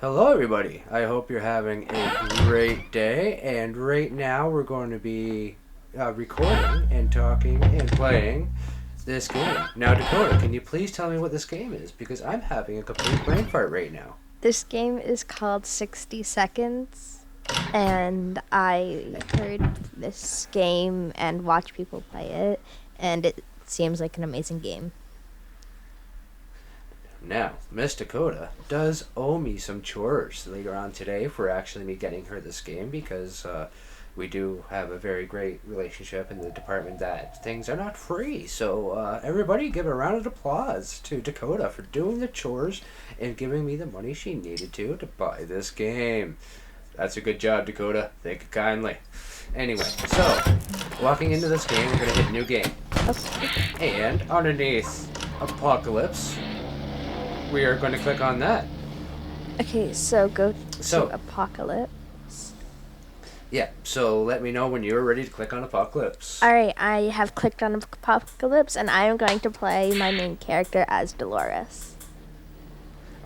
Hello, everybody. I hope you're having a great day. And right now, we're going to be recording and talking and playing this game. Now, Dakota, can you please tell me what this game is? Because I'm having a complete brain fart right now. This game is called 60 Seconds, and I heard this game and watched people play it, and it seems like an amazing game. Now, Miss Dakota does owe me some chores later on today for actually me getting her this game because we do have a very great relationship in the department that things are not free. So everybody give a round of applause to Dakota for doing the chores and giving me the money she needed to buy this game. That's a good job, Dakota. Thank you kindly. Anyway, so walking into this game, we're going to hit new game. Okay. And underneath Apocalypse, we are going to click on that. Okay, so go to Apocalypse. Yeah, so let me know when you're ready to click on Apocalypse. Alright, I have clicked on Apocalypse, and I am going to play my main character as Dolores.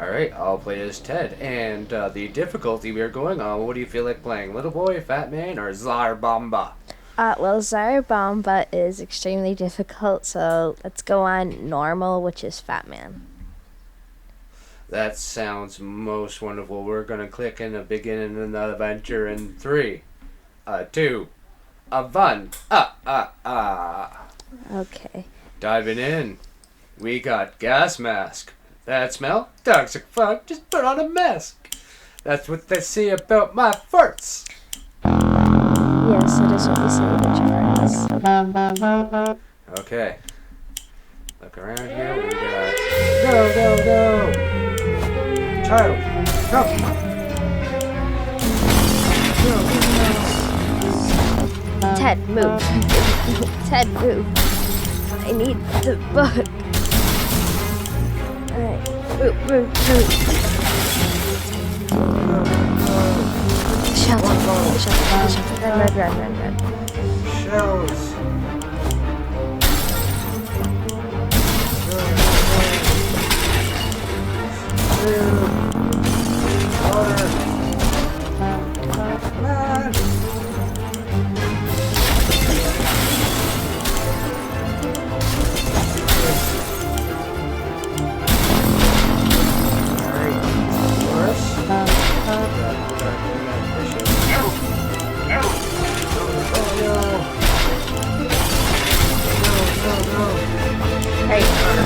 Alright, I'll play as Ted. And the difficulty we are going on, what do you feel like playing? Little Boy, Fat Man, or Zarbamba? Well, Zarbamba is extremely difficult, so let's go on Normal, which is Fat Man. That sounds most wonderful. We're going to click in a beginning and an adventure in 3, 2, 1. Okay. Diving in. We got gas mask. That smell? Toxic fuck. Just put on a mask. That's what they say about my farts. Yes, it is what we say about your friends. Okay. Look around here. We got... Go! Child, come! Ted, move. Ted, move. I need the book. Alright, move. Shelter. Run. Shells!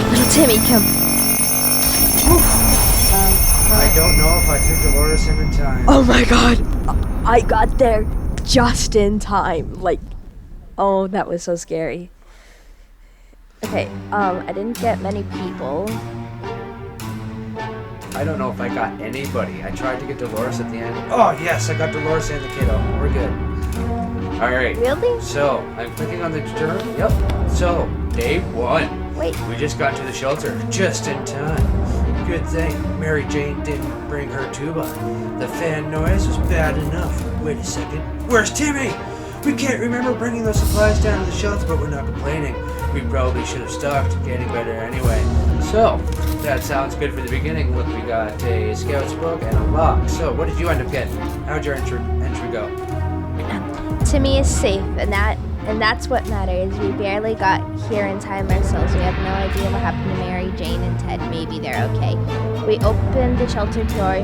Little Timmy, come. I don't know if I took Dolores in time. Oh my god! I got there just in time. Oh, that was so scary. Okay, I didn't get many people. I don't know if I got anybody. I tried to get Dolores at the end. Oh, yes, I got Dolores and the kiddo. We're good. Alright. Really? So, I'm clicking on the turn. Yep. So, day 1. Wait. We just got to the shelter just in time. Good thing Mary Jane didn't bring her tuba. The fan noise was bad enough. Wait a second. Where's Timmy? We can't remember bringing those supplies down to the shelter, but we're not complaining. We probably should have stopped. Getting better anyway. So, that sounds good for the beginning. Look, we got a scout's book and a lock. So, what did you end up getting? How'd your entry go? Timmy is safe, and that's what matters. We barely got here in time ourselves. We have no idea what happened to Mary Jane and Ted. Maybe they're okay. We opened the shelter door.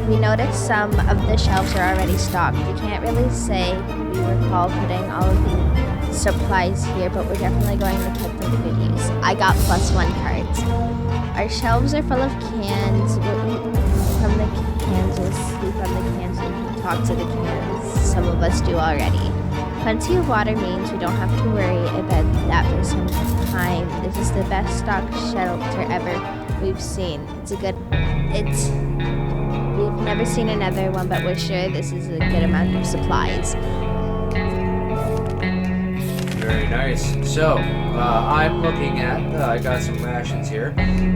We noticed some of the shelves are already stocked. We can't really say we recall putting all of the supplies here, but we're definitely going to put them to good use. I got +1 cards. Our shelves are full of cans. We'll eat from the cans. We'll sleep on the cans. We can talk to the cans. Some of us do already. Plenty of water means we don't have to worry about that for some time. This is the best stocked shelter ever we've seen. We've never seen another one, but we're sure this is a good amount of supplies. Very nice. So, I'm looking at, I got some rations here.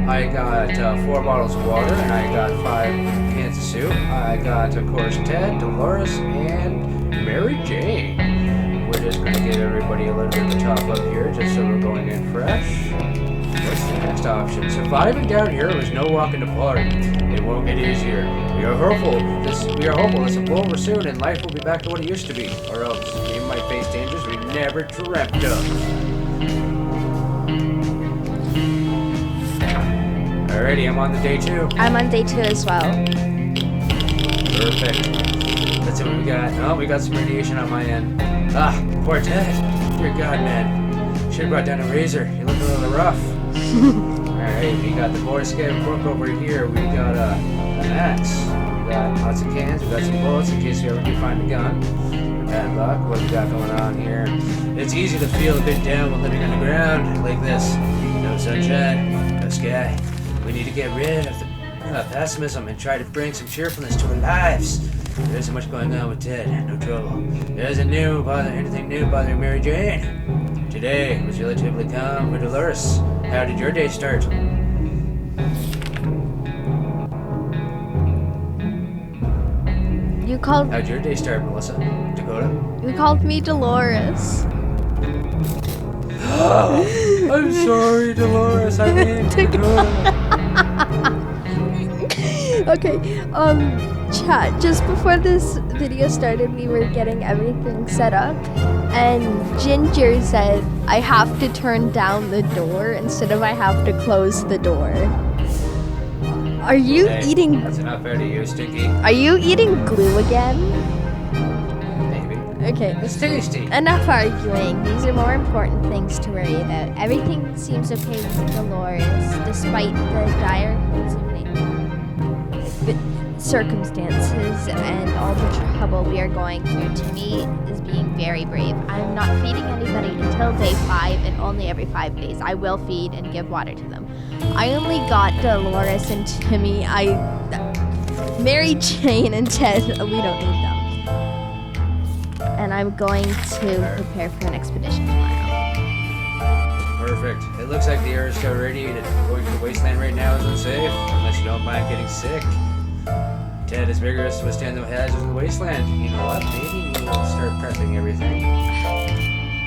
I got 4 bottles of water, and I got 5 cans of soup. I got, of course, Ted, Dolores, and Mary Jane. We're just going to give everybody a little bit of a top up here, just so we're going in fresh. What's the next option? Surviving down here was no walk in the park. It won't get easier. We are hopeful this will over soon and life will be back to what it used to be. Or else we might face dangers we never dreamt of. Alrighty, I'm on the day 2. I'm on day 2 as well. Perfect. Let's see what we got. Oh, we got some radiation on my end. Ah, poor Ted. Dear God, man. Should have brought down a razor. You look a little rough. Alright, we got the boy scout book over here. We got an axe. We got lots of cans. We got some bullets in case we ever do find a gun. Bad luck. What we got going on here? It's easy to feel a bit down when living underground like this. No sunshine, no sky. We need to get rid of the pessimism and try to bring some cheerfulness to our lives. There isn't much going on with Ted. No trouble. There isn't anything new bothering Mary Jane. Today was relatively calm with Dolores. How did your day start? You called. How'd your day start, Melissa? Dakota? You called me Dolores. I'm sorry, Dolores. I mean Dakota. Okay, chat, just before this video started, we were getting everything set up, and Ginger said, I have to turn down the door instead of I have to close the door. Are you eating... That's enough out of you, Stinky. Are you eating glue again? Maybe. Okay. It's tasty. Enough arguing. These are more important things to worry about. Everything seems okay with Dolores, despite the dire circumstances and all the trouble we are going through. Timmy is being very brave. I'm not feeding anybody until day 5 and only every 5 days. I will feed and give water to them. I only got Dolores and Timmy. Mary Jane and Ted, we don't need them. And I'm going to prepare for an expedition tomorrow. Perfect. It looks like the air is so radiated. Going to the wasteland right now is unsafe, unless you don't mind getting sick. Ted is vigorous to withstand the hazards of the wasteland. You know what? Maybe we'll start prepping everything.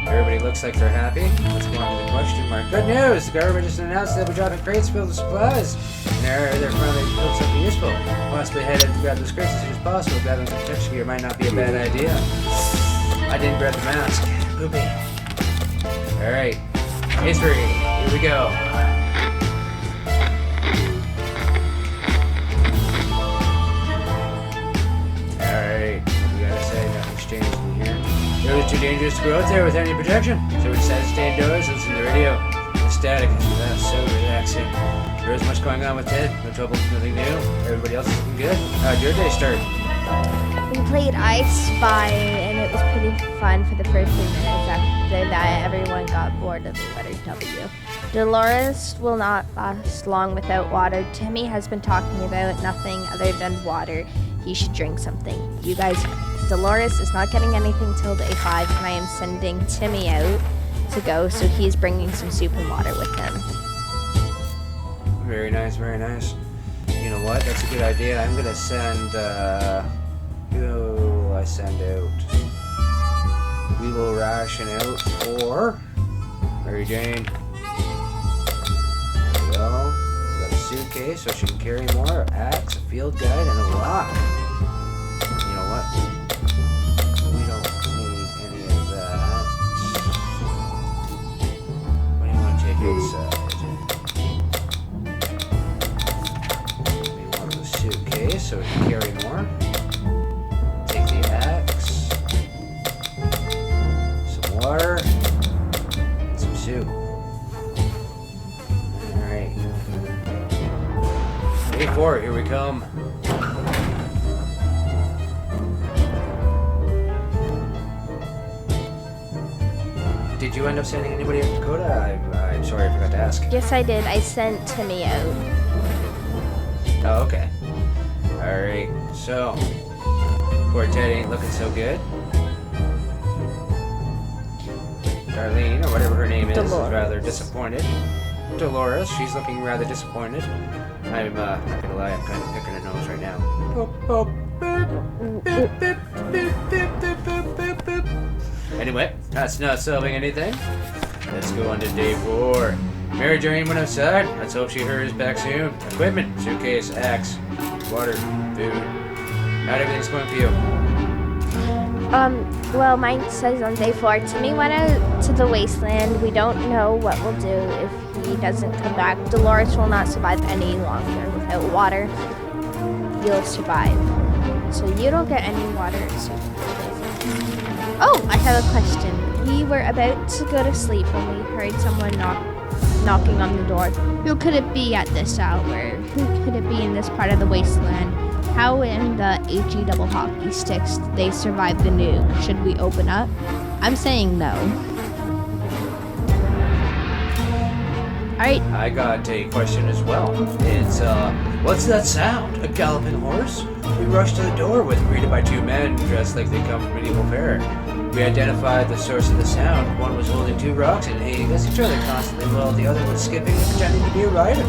Everybody looks like they're happy. Let's go on to the question mark. Good news! The government just announced they'll be dropping crates filled with supplies. And they're finally built something useful. Possibly head in to grab those crates as soon as possible. Grabbing some protection gear might not be a bad idea. I didn't grab the mask. Poopy. Alright. History. Here we go. Alright. What do we gotta say? Nothing's changed in here. It was too dangerous to go out there with any protection, so we decided to stay indoors and listen to the radio. The static is so relaxing. There isn't much going on with Ted. No trouble, nothing new. Everybody else is looking good. How'd your day start? We played I Spy, and it was pretty fun for the first 3 minutes. After that, everyone got bored of the letter W. Dolores will not last long without water. Timmy has been talking about nothing other than water. He should drink something. You guys, Dolores is not getting anything till day 5, and I am sending Timmy out to go, so he's bringing some soup and water with him. Very nice, very nice. You know what? That's a good idea. I'm gonna send, who will I send out? We will ration out for Mary Jane. There we go. We got a suitcase so she can carry more, an axe, a field guide, and a rock. You know what? We don't need any of that. What do you want to take inside? We want the suitcase so we can carry more. Take the axe, some water, and some soup. Alright. Day 4, here we come. Did you end up sending anybody out to Dakota? I'm sorry, I forgot to ask. Yes, I did. I sent Timmy out. Oh, okay. Alright, so poor Ted ain't looking so good. Darlene, or whatever her name is rather disappointed. Dolores, she's looking rather disappointed. I'm not gonna lie, I'm kind of picking her nose right now. Anyway, that's not solving anything. Let's go on to day 4. Mary Jane went outside. Let's hope she hurries back soon. Equipment, suitcase, axe, water, food. How'd everything's going for you? Well, mine says on day 4, Timmy went out to the wasteland. We don't know what we'll do if he doesn't come back. Dolores will not survive any longer. Without water, you'll survive. So you don't get any water. Oh, I have a question. We were about to go to sleep when we heard someone knocking on the door. Who could it be at this hour? Who could it be in this part of the wasteland? How in the HE double hockey sticks did they survive the nuke? Should we open up? I'm saying no. Alright. I got a question as well. It's, what's that sound? A galloping horse? We rushed to the door with greeted by 2 men dressed like they come from medieval fair. We identified the source of the sound. One was holding 2 rocks and hating us each other constantly while the other was skipping and pretending to be a rider.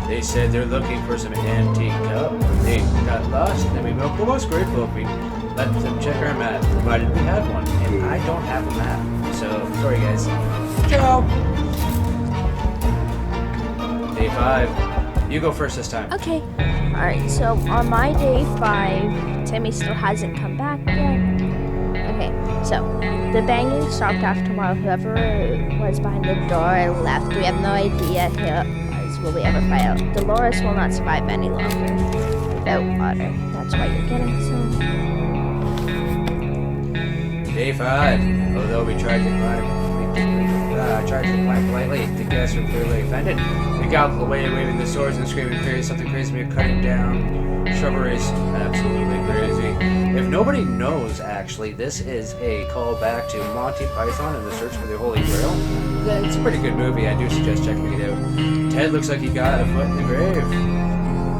They said they're looking for some antique cup. They got lost, and then we were most grateful if we let them check our map, provided we had one. And I don't have a map, so sorry guys. Ciao! Day 5. You go first this time. Okay. Alright, so on my day 5, Timmy still hasn't come back yet. Okay, so the banging stopped after a while. Whoever was behind the door left. We have no idea who it was. Will we ever find out? Dolores will not survive any longer without water. That's why you're getting some. Day 5. Although we tried to climb politely, the guests were clearly offended. We galloped away, waving the swords and screaming crazy, something crazy. We were cutting down shrubberies. Absolutely crazy. If nobody knows, actually, this is a callback to Monty Python and the Search for the Holy Grail. It's a pretty good movie. I do suggest checking it out. Ted looks like he got a foot in the grave.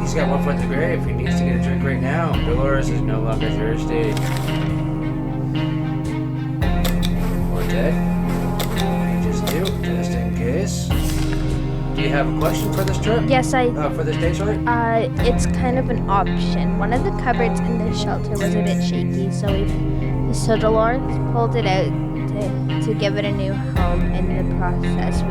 He's got 1 foot in the grave. He needs to get a drink right now. Dolores is no longer thirsty. Or Ted. Just in case. Do you have a question for this trip? Yes, for this day, sorry? It's kind of an option. One of the cupboards in the shelter was a bit shaky, so Dolores pulled it out to give it a new home. In the process,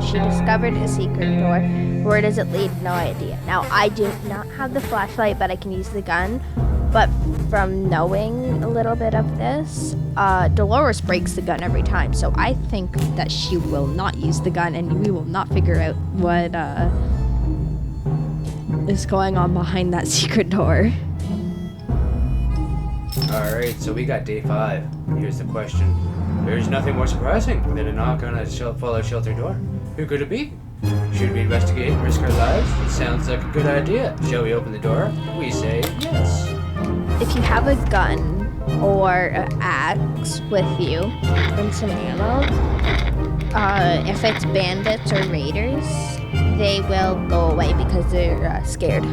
she discovered a secret door. Where does it lead? No idea. Now, I do not have the flashlight, but I can use the gun. But from knowing a little bit of this, Dolores breaks the gun every time. So I think that she will not use the gun, and we will not figure out what is going on behind that secret door. Alright, so we got day 5. Here's the question. There's nothing more surprising than a knock on a fallout shelter door. Who could it be? Should we investigate and risk our lives? It sounds like a good idea. Shall we open the door? We say yes. If you have a gun or an axe with you and some ammo, if it's bandits or raiders, they will go away because they're scared.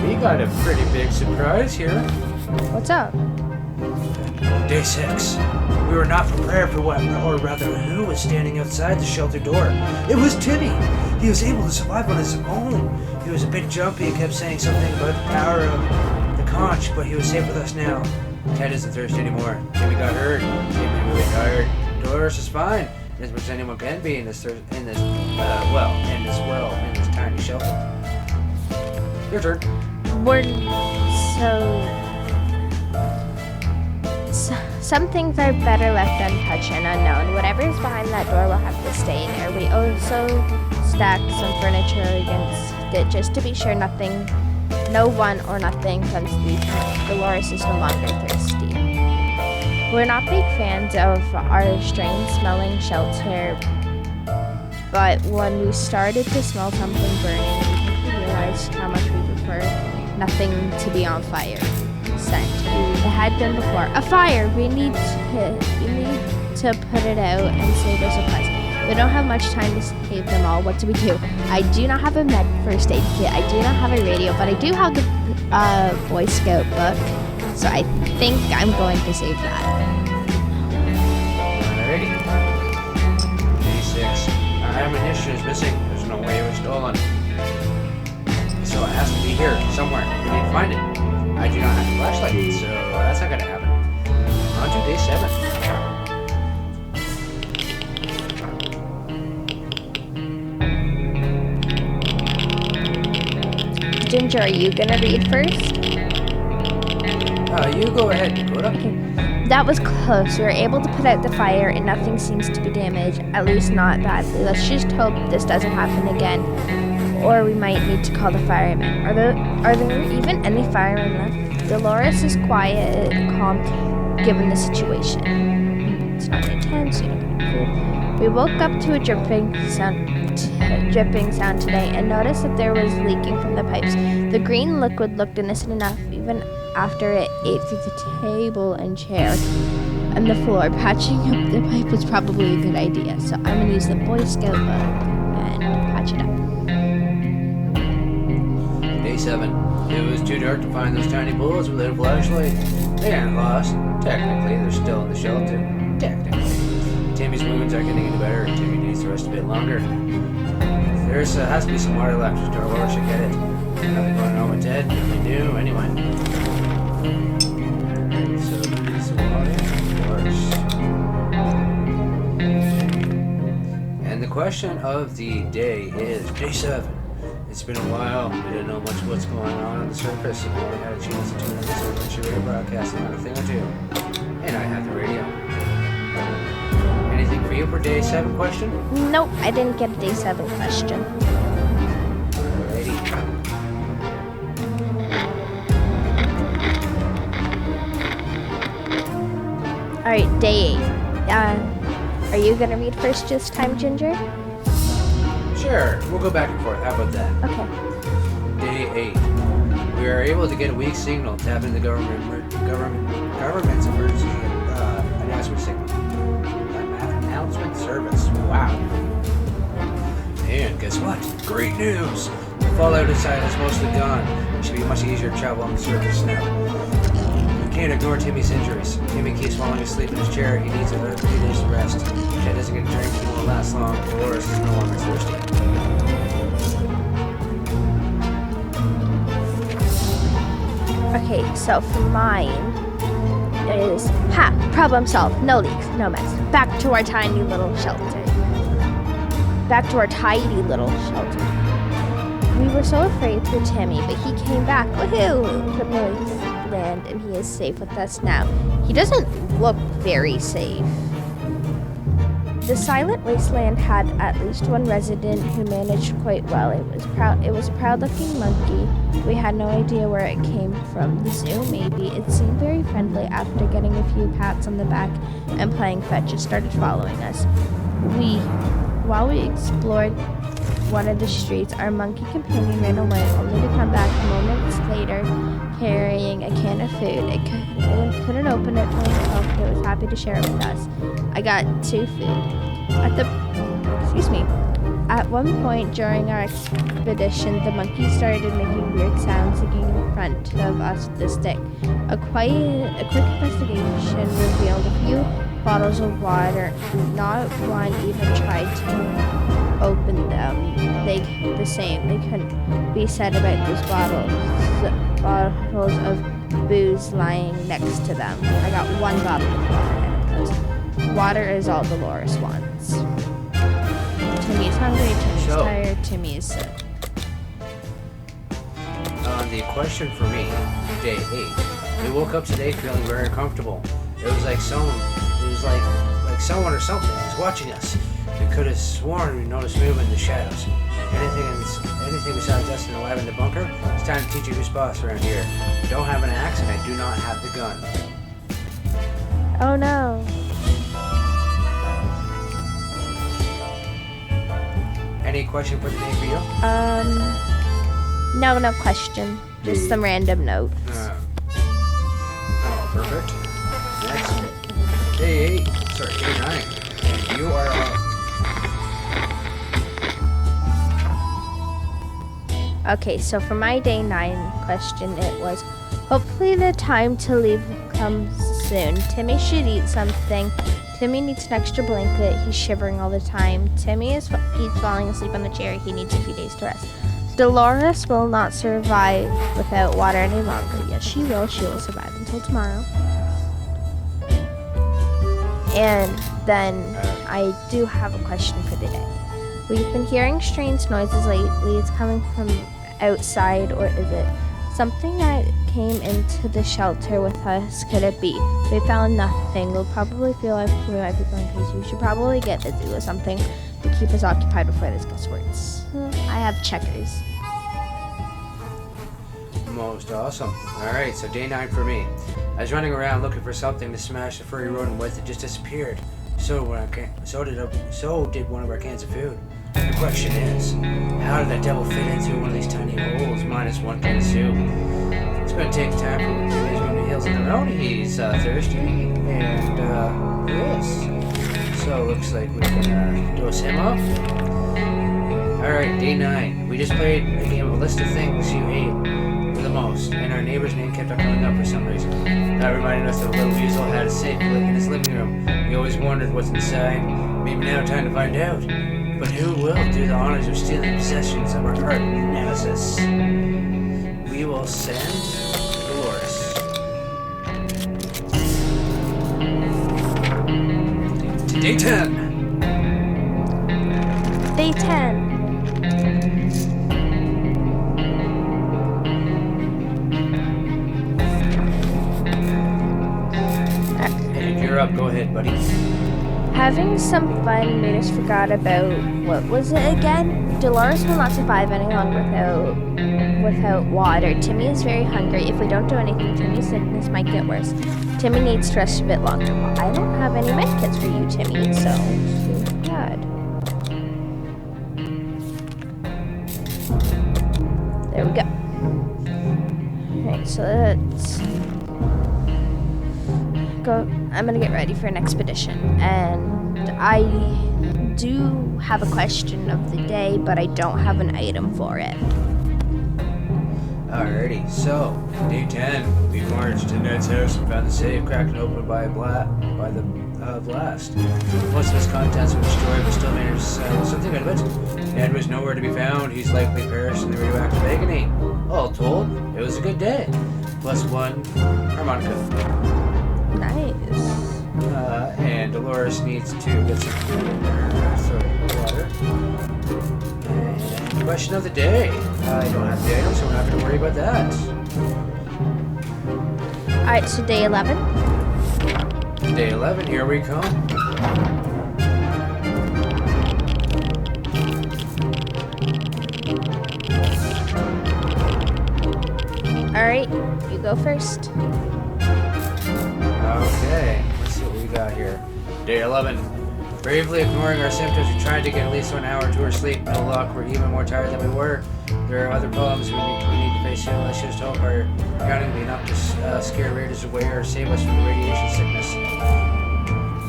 We got a pretty big surprise here. What's up? Day 6. We were not prepared for what, or rather who, was standing outside the shelter door. It was Timmy! He was able to survive on his own. He was a bit jumpy and kept saying something about the power of the conch, but he was safe with us now. Ted isn't thirsty anymore. Timmy got hurt. Timmy really tired. Dolores is fine, as much as anyone can be in this tiny shelter. Your turn. Some things are better left untouched and unknown. Whatever's behind that door will have to stay there. We also stacked some furniture against it just to be sure no one or nothing comes through. Dolores is no longer thirsty. We're not big fans of our strange smelling shelter, but when we started to smell something burning, we realized how much we prefer nothing to be on fire. Scent. It had been before. A fire! We need to put it out and save our supplies. We don't have much time to save them all. What do? I do not have a first aid kit. I do not have a radio, but I do have the Boy Scout book. So I think I'm going to save that. Alrighty. Day 6. Our ammunition is missing. There's no way it was stolen. So it has to be here, somewhere. We need to find it. I do not have a flashlight, so that's not going to happen. On to day 7. Ginger, are you gonna read first? You go ahead, Dakota. Okay. That was close. We were able to put out the fire and nothing seems to be damaged, at least not badly. Let's just hope this doesn't happen again, or we might need to call the firemen. Are there even any firemen left? Dolores is quiet and calm given the situation. It's not intense, you don't get food. We woke up to a dripping sound today and noticed that there was leaking from the pipes. The green liquid looked innocent enough even after it ate through the table and chair and the floor. Patching up the pipe was probably a good idea, so I'm gonna use the Boy Scout book and patch it up. Day 7. It was too dark to find those tiny bullets with a flashlight. They aren't lost. Technically, they're still in the shelter. Technically. Timmy's wounds are getting any better. Timmy needs to rest a bit longer. There has to be some water left. Dolores should get it. Nothing going on with Ted. Nothing new, anyway. Alright, so we need some water, of course. And the question of the day is day 7. It's been a while. We didn't know much of what's going on the surface. We only had a chance to tune in to the radio broadcasting on a thing or two. And I have the radio. Anything for you for day 7 question? Nope, I didn't get a day 7 question. Alrighty. Alright, day 8. Are you gonna read first this time, Ginger? Sure, we'll go back and forth. How about that? Okay. Day 8. We are able to get a weak signal tapping the government's emergency announcement signal. Announcement service. Wow. And guess what? Great news! The fallout inside is mostly gone. It should be much easier to travel on the surface now. You can't ignore Timmy's injuries. Timmy keeps falling asleep in his chair. He needs a few days to rest. Ted doesn't get a drink. He won't last long. Dolores is no longer thirsty. Okay, so for mine is problem solved. No leaks, no mess. Back to our tiny little shelter. Back to our tidy little shelter. We were so afraid for Timmy, but he came back. Woohoo! The police land, and he is safe with us now. He doesn't look very safe. The silent wasteland had at least one resident who managed quite well. It was a proud-looking monkey. We had no idea where it came from. The zoo, maybe. It seemed very friendly. After getting a few pats on the back and playing fetch, it started following us. While we explored one of the streets, our monkey companion ran away, only to come back moments later carrying a can of food. It couldn't open it for itself, but it was happy to share it with us. I got 2 food. At one point during our expedition, the monkey started making weird sounds, singing in front of us with a stick. A quick investigation revealed a few bottles of water. Not one even tried to open them. They couldn't be said about these bottles of booze lying next to them. I got 1 bottle of water, and it goes, water is all Dolores wants. Timmy's hungry, Timmy's tired, Timmy is sick. The question for me, day 8. We woke up today feeling very uncomfortable. It was like someone or something was watching us. We could have sworn we noticed movement in the shadows. Anything besides us and alive in the bunker? It's time to teach you who's boss around here. I don't have an axe and I do not have the gun. Oh no. Any question for the day for you? No question. Just some random notes. Perfect. Next. Day 9. And you are up. Okay, so for my day 9 question, it was, hopefully the time to leave comes soon. Timmy should eat something. Timmy needs an extra blanket. He's shivering all the time. Timmy keeps falling asleep on the chair. He needs a few days to rest. Dolores will not survive without water any longer. Yes, she will. She will survive until tomorrow. And then I do have a question for the day. We've been hearing strange noises lately. It's coming from outside, or is it something that came into the shelter with us? Could it be? We found nothing. We'll probably feel like we might be going crazy. We should probably get busy with something to keep us occupied before this gets worse. I have checkers. Most awesome. Alright, so day 9 for me. I was running around looking for something to smash the furry rodent with. It just disappeared. So did one of our cans of food. The question is, how did that devil fit into one of these tiny holes minus one can of soup? It's going to take time for him to heals on their own. He's thirsty, and yes. So looks like we can dose him up. Alright, day 9. We just played a game of a list of things you hate the most, and our neighbor's name kept on coming up for some reason. That reminded us that the little weasel had a safe in his living room. We always wondered what's inside. Maybe now time to find out. But who will do the honors of stealing possessions of our art nemesis? We will send Dolores. To day 10. Day 10. You're up. Go ahead, buddy. Having some fun made us forgot about, what was it again? Dolores will not survive any longer without water. Timmy is very hungry. If we don't do anything, Timmy's sickness might get worse. Timmy needs to rest a bit longer. Well, I don't have any medkits for you, Timmy, so too bad. There we go. Alright, so let's go. I'm gonna get ready for an expedition, and I do have a question of the day, but I don't have an item for it. Alrighty, so day 10, we marched to Ned's house and found the safe cracked open by the blast. Most of its contents were destroyed, but still managed to sell something out of it. Ned was nowhere to be found. He's likely perished in the radioactive agony. All told, it was a good day. Plus 1 harmonica. Nice. And Dolores needs to get some food in her water. And question of the day. I don't have the item, so we're not going to worry about that. Alright, so day 11. Day 11, here we come. Alright, you go first. Okay, let's see what we got here. Day 11. Bravely ignoring our symptoms, we tried to get at least 1 hour to our sleep. No luck, we're even more tired than we were. There are other problems we need to face soon. Let's just hope our counting will be enough to scare raiders away or save us from the radiation sickness.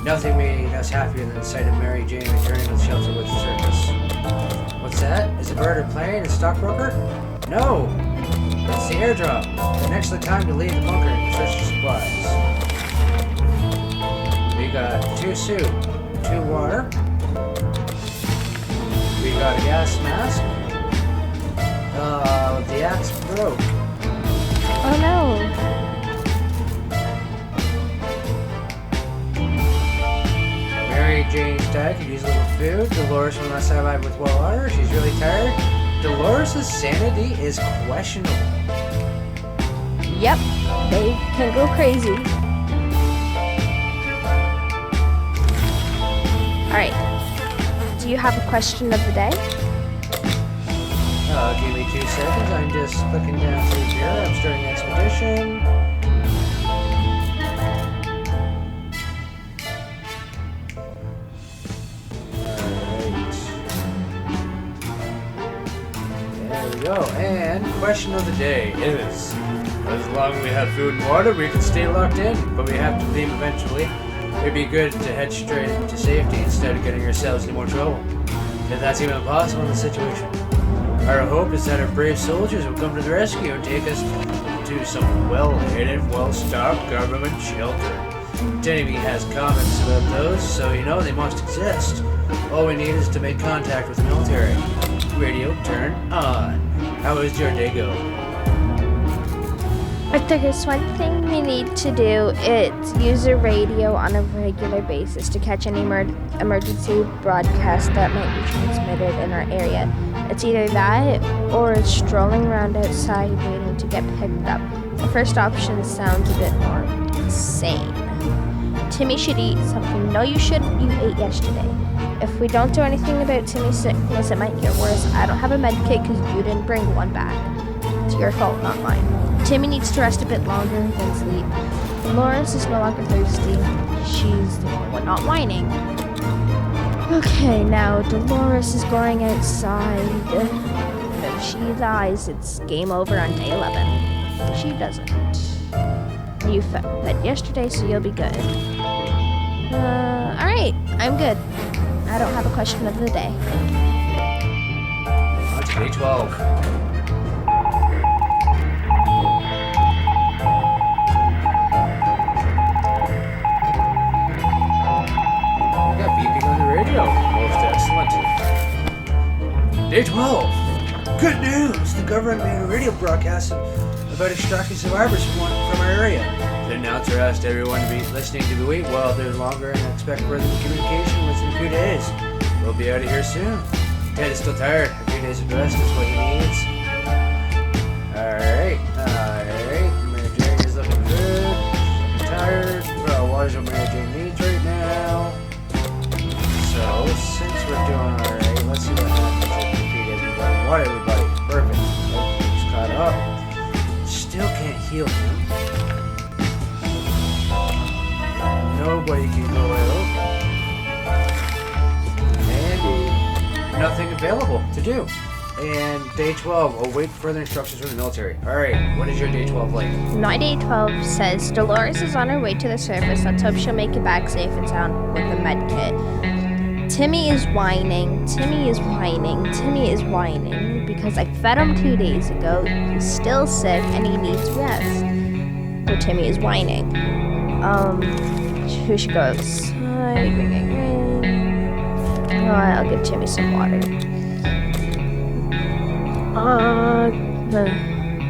Nothing made us happier than the sight of Mary Jane returning to the shelter with the circus. What's that? Is a bird a plane? A stockbroker? No! It's the airdrop. An excellent time to leave the bunker and search for supplies. We got 2 soup, 2 water. We got a gas mask. The axe broke. Oh no. Mary Jane's died, could use a little food. Dolores will not survive with water. She's really tired. Dolores' sanity is questionable. Yep, they can go crazy. Alright, do you have a question of the day? Give me 2 seconds. I'm just clicking down through here. I'm starting an expedition. Alright. There we go. And question of the day is, as long as we have food and water, we can stay locked in, but we have to leave eventually. It'd be good to head straight to safety instead of getting ourselves into more trouble, if that's even possible in the situation. Our hope is that our brave soldiers will come to the rescue and take us to some well-hidden, well-stocked government shelter. Timmy has comments about those, so you know they must exist. All we need is to make contact with the military. Radio turn on. How is your day go? If there's one thing we need to do, it's use a radio on a regular basis to catch any emergency broadcast that might be transmitted in our area. It's either that or it's strolling around outside waiting to get picked up. The first option sounds a bit more insane. Timmy should eat something. No, you shouldn't. You ate yesterday. If we don't do anything about Timmy's sickness, it might get worse. I don't have a med kit because you didn't bring one back. It's your fault, not mine. Timmy needs to rest a bit longer than sleep. Dolores is no longer thirsty. She's the only one not whining. Okay, now Dolores is going outside. If she dies, it's game over on day 11. She doesn't. You fed yesterday, so you'll be good. Alright, I'm good. I don't have a question of the day. On to day 12. We got beeping on the radio. Most excellent. Day 12. Good news! The government made a radio broadcast about extracting survivors from our area. The announcer asked everyone to be listening to the wait while they're longer and expect further communication within a few days. We'll be out of here soon. Ted is still tired. A few days of rest is what he needs. Alright. Mary Jane is looking good. Tired. Well, what is what Mary Jane needs right now? So, since we're doing alright, let's see what happens if we feed everybody. What, everybody? Perfect. He's caught up. Still can't heal him. Nobody can go out. And nothing available to do. And day 12, await further instructions from the military. Alright, what is your day 12 like? My day 12 says Dolores is on her way to the surface. Let's hope she'll make it back safe and sound with the med kit. Timmy is whining because I fed him 2 days ago. He's still sick and he needs rest. So Timmy is whining. Who should go outside? I'll give Timmy some water.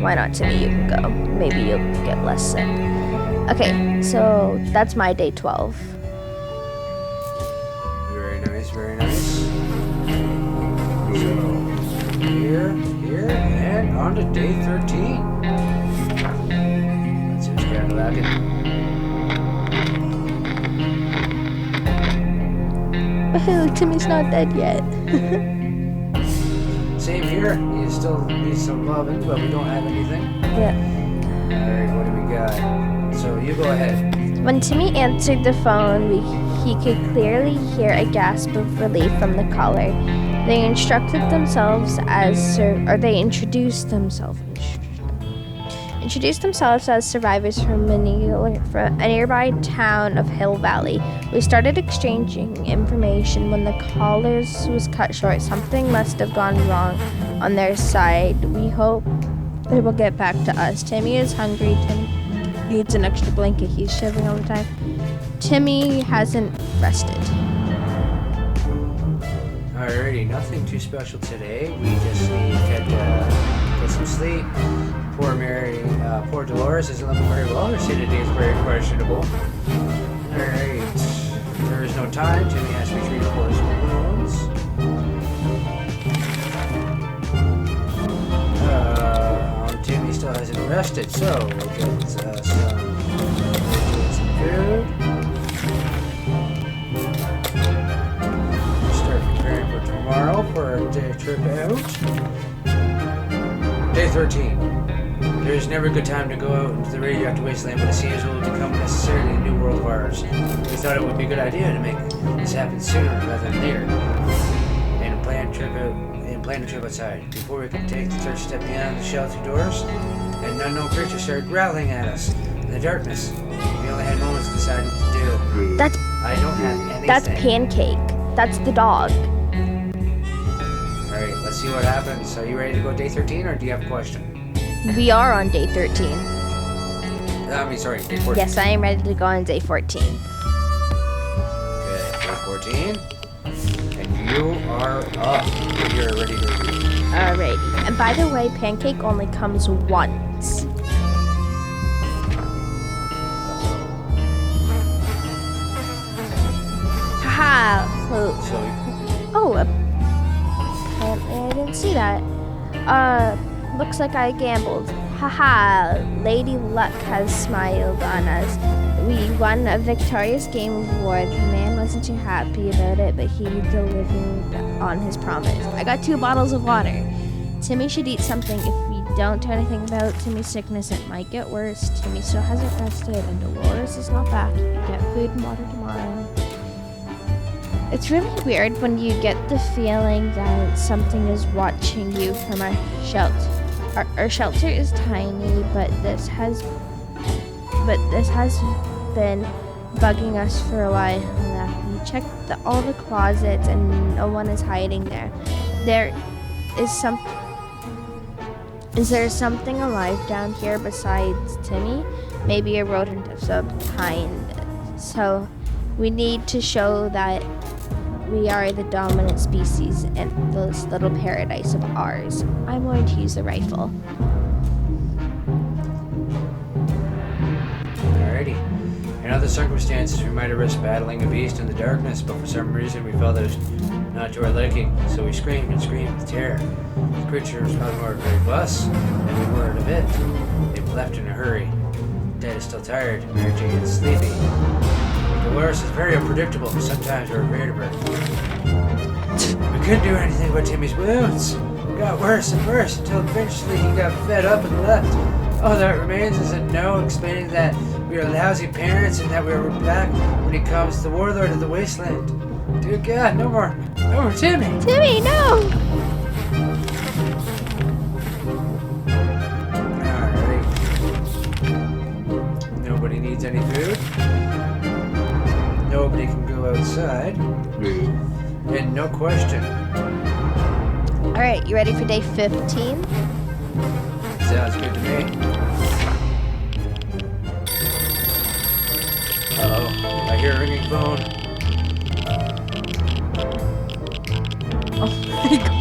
Why not, Timmy? You can go. Maybe you'll get less sick. Okay, so that's my day 12. Very nice, very nice. So, here, and on to day 13. Let's see what's kind of lacking. Timmy's not dead yet. Same here. He still needs some loving, but we don't have anything. Yeah. Alright, what do we got? So you go ahead. When Timmy answered the phone, he could clearly hear a gasp of relief from the caller. They introduced themselves as survivors from a nearby town of Hill Valley. We started exchanging information when the callers was cut short. Something must have gone wrong on their side. We hope they will get back to us. Timmy is hungry. Timmy needs an extra blanket. He's shivering all the time. Timmy hasn't rested. Alrighty, nothing too special today. We just need to get some sleep. Poor Dolores isn't looking very well. Her state of day is very questionable. Alright, there is no time. Timmy has to be treated for his wounds. Timmy still hasn't rested, so we'll get some food. Start preparing for tomorrow for our day trip out. Day 13. There's never a good time to go out into the radioactive wasteland, but it seems it will become necessarily a new world of ours. We thought it would be a good idea to make this happen sooner rather than later, and plan a trip outside. Before we could take the third step beyond the shelter doors, an unknown creature started growling at us in the darkness. We only had moments to decide what to do. I don't have anything. That's Pancake. That's the dog. Alright, let's see what happens. Are you ready to go day 13, or do you have a question? We are on day 13. Day 14. Yes, I am ready to go on day 14. Okay, day 14. And you are up. You're ready to read. Alrighty. And by the way, Pancake only comes once. Haha. Apparently I didn't see that. Looks like I gambled. Haha, Lady Luck has smiled on us. We won a victorious game of war. The man wasn't too happy about it, but he delivered on his promise. I got 2 bottles of water. Timmy should eat something. If we don't do anything about Timmy's sickness, it might get worse. Timmy still hasn't rested, and Dolores is not back. You get food and water tomorrow. It's really weird when you get the feeling that something is watching you from our shelter. Our shelter is tiny, but this has been bugging us for a while now. We checked all the closets, and no one is hiding there. Is there something alive down here besides Timmy? Maybe a rodent of some kind. So we need to show that we are the dominant species in this little paradise of ours. I'm going to use the rifle. Alrighty. In other circumstances, we might have risked battling a beast in the darkness, but for some reason we felt it was not to our liking, so we screamed and screamed with terror. The creature was probably more afraid of us than we were of it. They left in a hurry. Dad is still tired. Mary Jane is sleepy. Dolores is very unpredictable. Sometimes we're afraid of her. We couldn't do anything about Timmy's wounds. It got worse and worse until eventually he got fed up and left. All that remains is a note explaining that we are lousy parents and that we are back when he comes the warlord of the wasteland. Dear God, no more Timmy! Timmy, no! Alright. Nobody needs any food. Nobody can go outside. And no question. Alright, you ready for day 15? Sounds good to me. Uh-oh. I hear a ringing phone. Oh my god.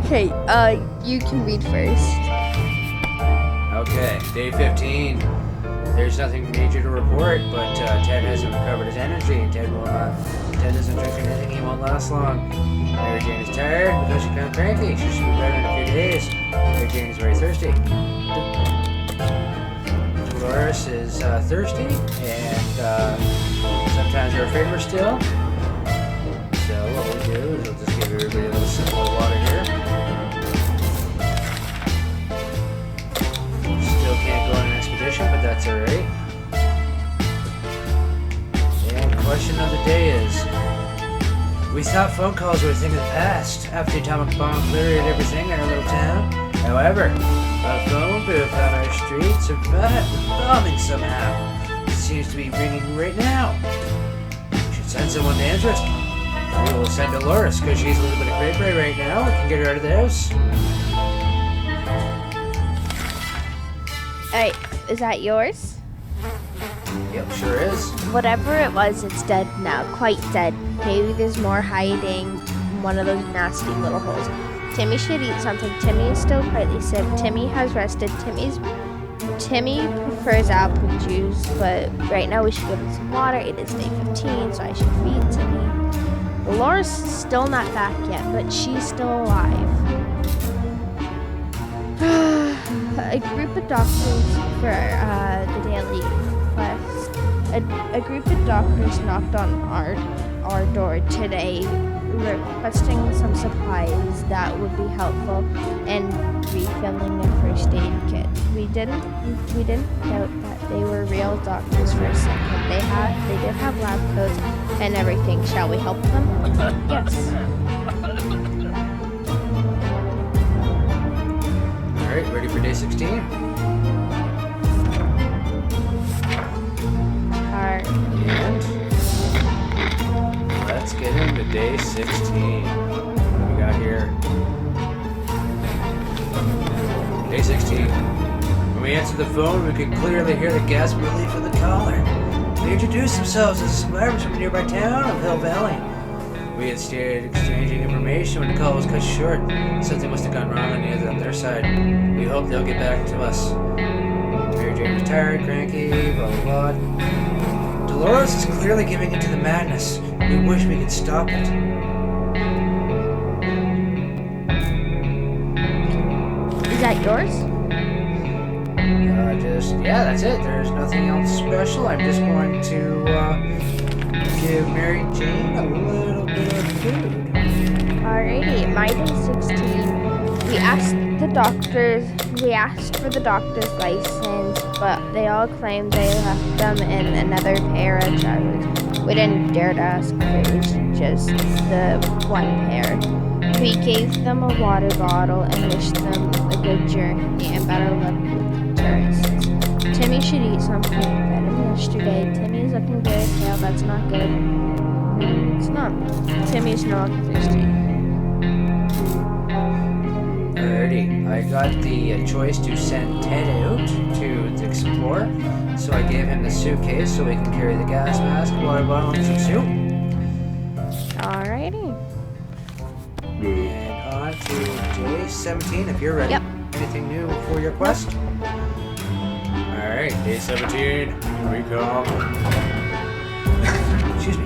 Okay, you can read first. Okay, day 15. There's nothing major to report, but Ted hasn't recovered his energy, and Ted doesn't drink anything, he won't last long. Mary Jane is tired because she's kind of cranky. She should be better in a few days. Mary Jane is very thirsty. Dolores is thirsty, and sometimes we're afraid we're still. So what we'll do is we'll just give everybody a little simple water here. Still can't go on an expedition, but that's alright. And question of the day is, we thought phone calls were a thing of the past after the atomic bomb cleared everything in our little town. However, a phone booth on our street survived the bombing somehow. It seems to be ringing right now. We should send someone to answer it. We will send Dolores because she's a little bit of cray-cray right now. We can get her out of the house. Alright, is that yours? Yep, sure is. Whatever it was, it's dead now. Quite dead. Maybe there's more hiding in one of those nasty little holes. Timmy should eat something. Timmy is still quite sick. Timmy has rested. Timmy prefers apple juice, but right now we should give him some water. It is day 15, so I should feed Timmy. Laura's still not back yet, but she's still alive. A group of doctors for the daily quest. A group of doctors knocked on our door today, requesting some supplies that would be helpful in refilling a first aid kit. We didn't doubt that they were real doctors for a second. They did have lab coats and everything. Shall we help them? Yes. Alright, ready for day 16? And let's get into day 16. What do we got here? Day 16. When we answered the phone, we could clearly hear the gasp of relief of the caller. They introduced themselves as survivors from a nearby town of Hill Valley. We had started exchanging information when the call was cut short. Something must have gone wrong on their side. We hope they'll get back to us. Mary Jane was tired, cranky, blah blah blah. Dolores is clearly giving into the madness. We wish we could stop it. Head doors? Yeah, that's it. There's nothing else special. I'm just going to give Mary Jane a little bit of food. Alrighty, my day 16. We asked for the doctor's license, but they all claimed they left them in another pair of trousers. We didn't dare to ask if it was just the one pair. We gave them a water bottle and wished them a good journey and better luck with tourists. Timmy should eat something. Fed him yesterday. Timmy's looking very pale. That's not good. It's not. Timmy's not thirsty. Alrighty, I got the choice to send Ted out to explore, so I gave him the suitcase so he can carry the gas mask, water bottle, and some soup. Alrighty. And on to day 17, if you're ready. Yep. Anything new for your quest? Alright, day 17, here we come. Excuse me.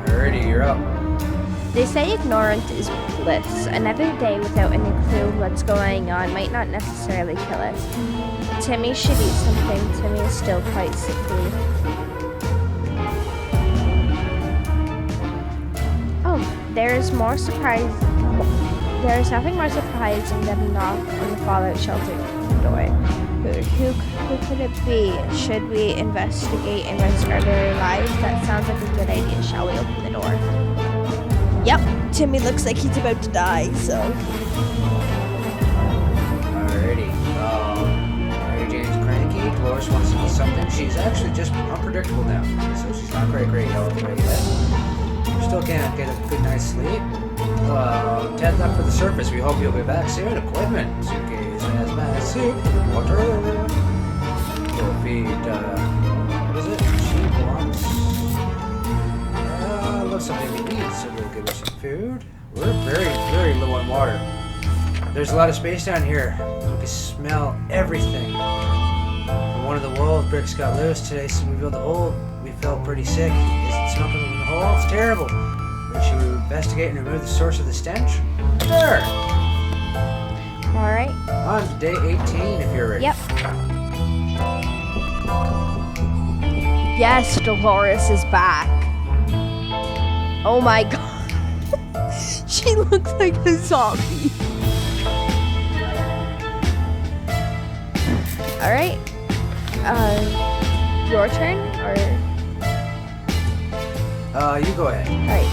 Alrighty, you're up. They say ignorant is bliss. Another day without any clue what's going on might not necessarily kill us. Timmy should eat something. Timmy is still quite sickly. Oh, there is nothing more surprising than a knock on the Fallout shelter door. Who could it be? Should we investigate and risk our very lives? That sounds like a good idea. Shall we open the door? Yep, Timmy looks like he's about to die, so. Alrighty. Mary Jane's cranky. Dolores wants to eat something. She's actually just unpredictable now, so she's not great health right yet. Still can't get a good night's sleep. Ted left for the surface. We hope you'll be back soon. Equipment, suitcase, hazmat, soup, water. We'll feed, what is it? She wants, looks something to eat, so we'll give her some food. We're very low on water. There's a lot of space down here. We can smell everything. And one of the wall bricks got loose today, so we built a hole. We felt pretty sick. Is it smoking in the hole? It's terrible. Should we investigate and remove the source of the stench? Sure. Alright. On to day 18 if you're ready. Yep. Yes, Dolores is back. Oh my god. She looks like a zombie. Alright. Your turn? Or... You go ahead. Alright.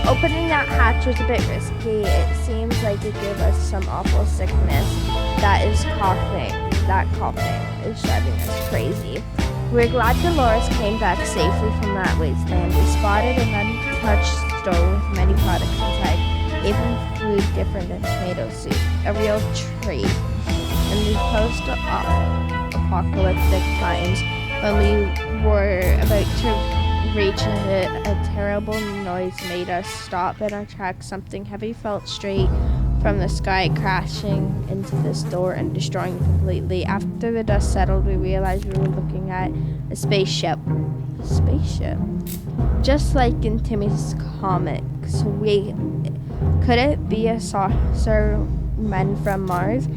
Opening that hatch was a bit risky. It seems like it gave us some awful sickness. That coughing is driving us crazy. We're glad Dolores came back safely from that wasteland. We spotted an untouched store with many products inside, even food different than tomato soup. A real treat. In the post-apocalyptic times, when we were about to reach it, a terrible noise made us stop in our tracks. Something heavy fell straight from the sky, crashing into this door and destroying it completely. After the dust settled, we realized we were looking at a spaceship. A spaceship? Just like in Timmy's comics. Could it be a saucer men from Mars?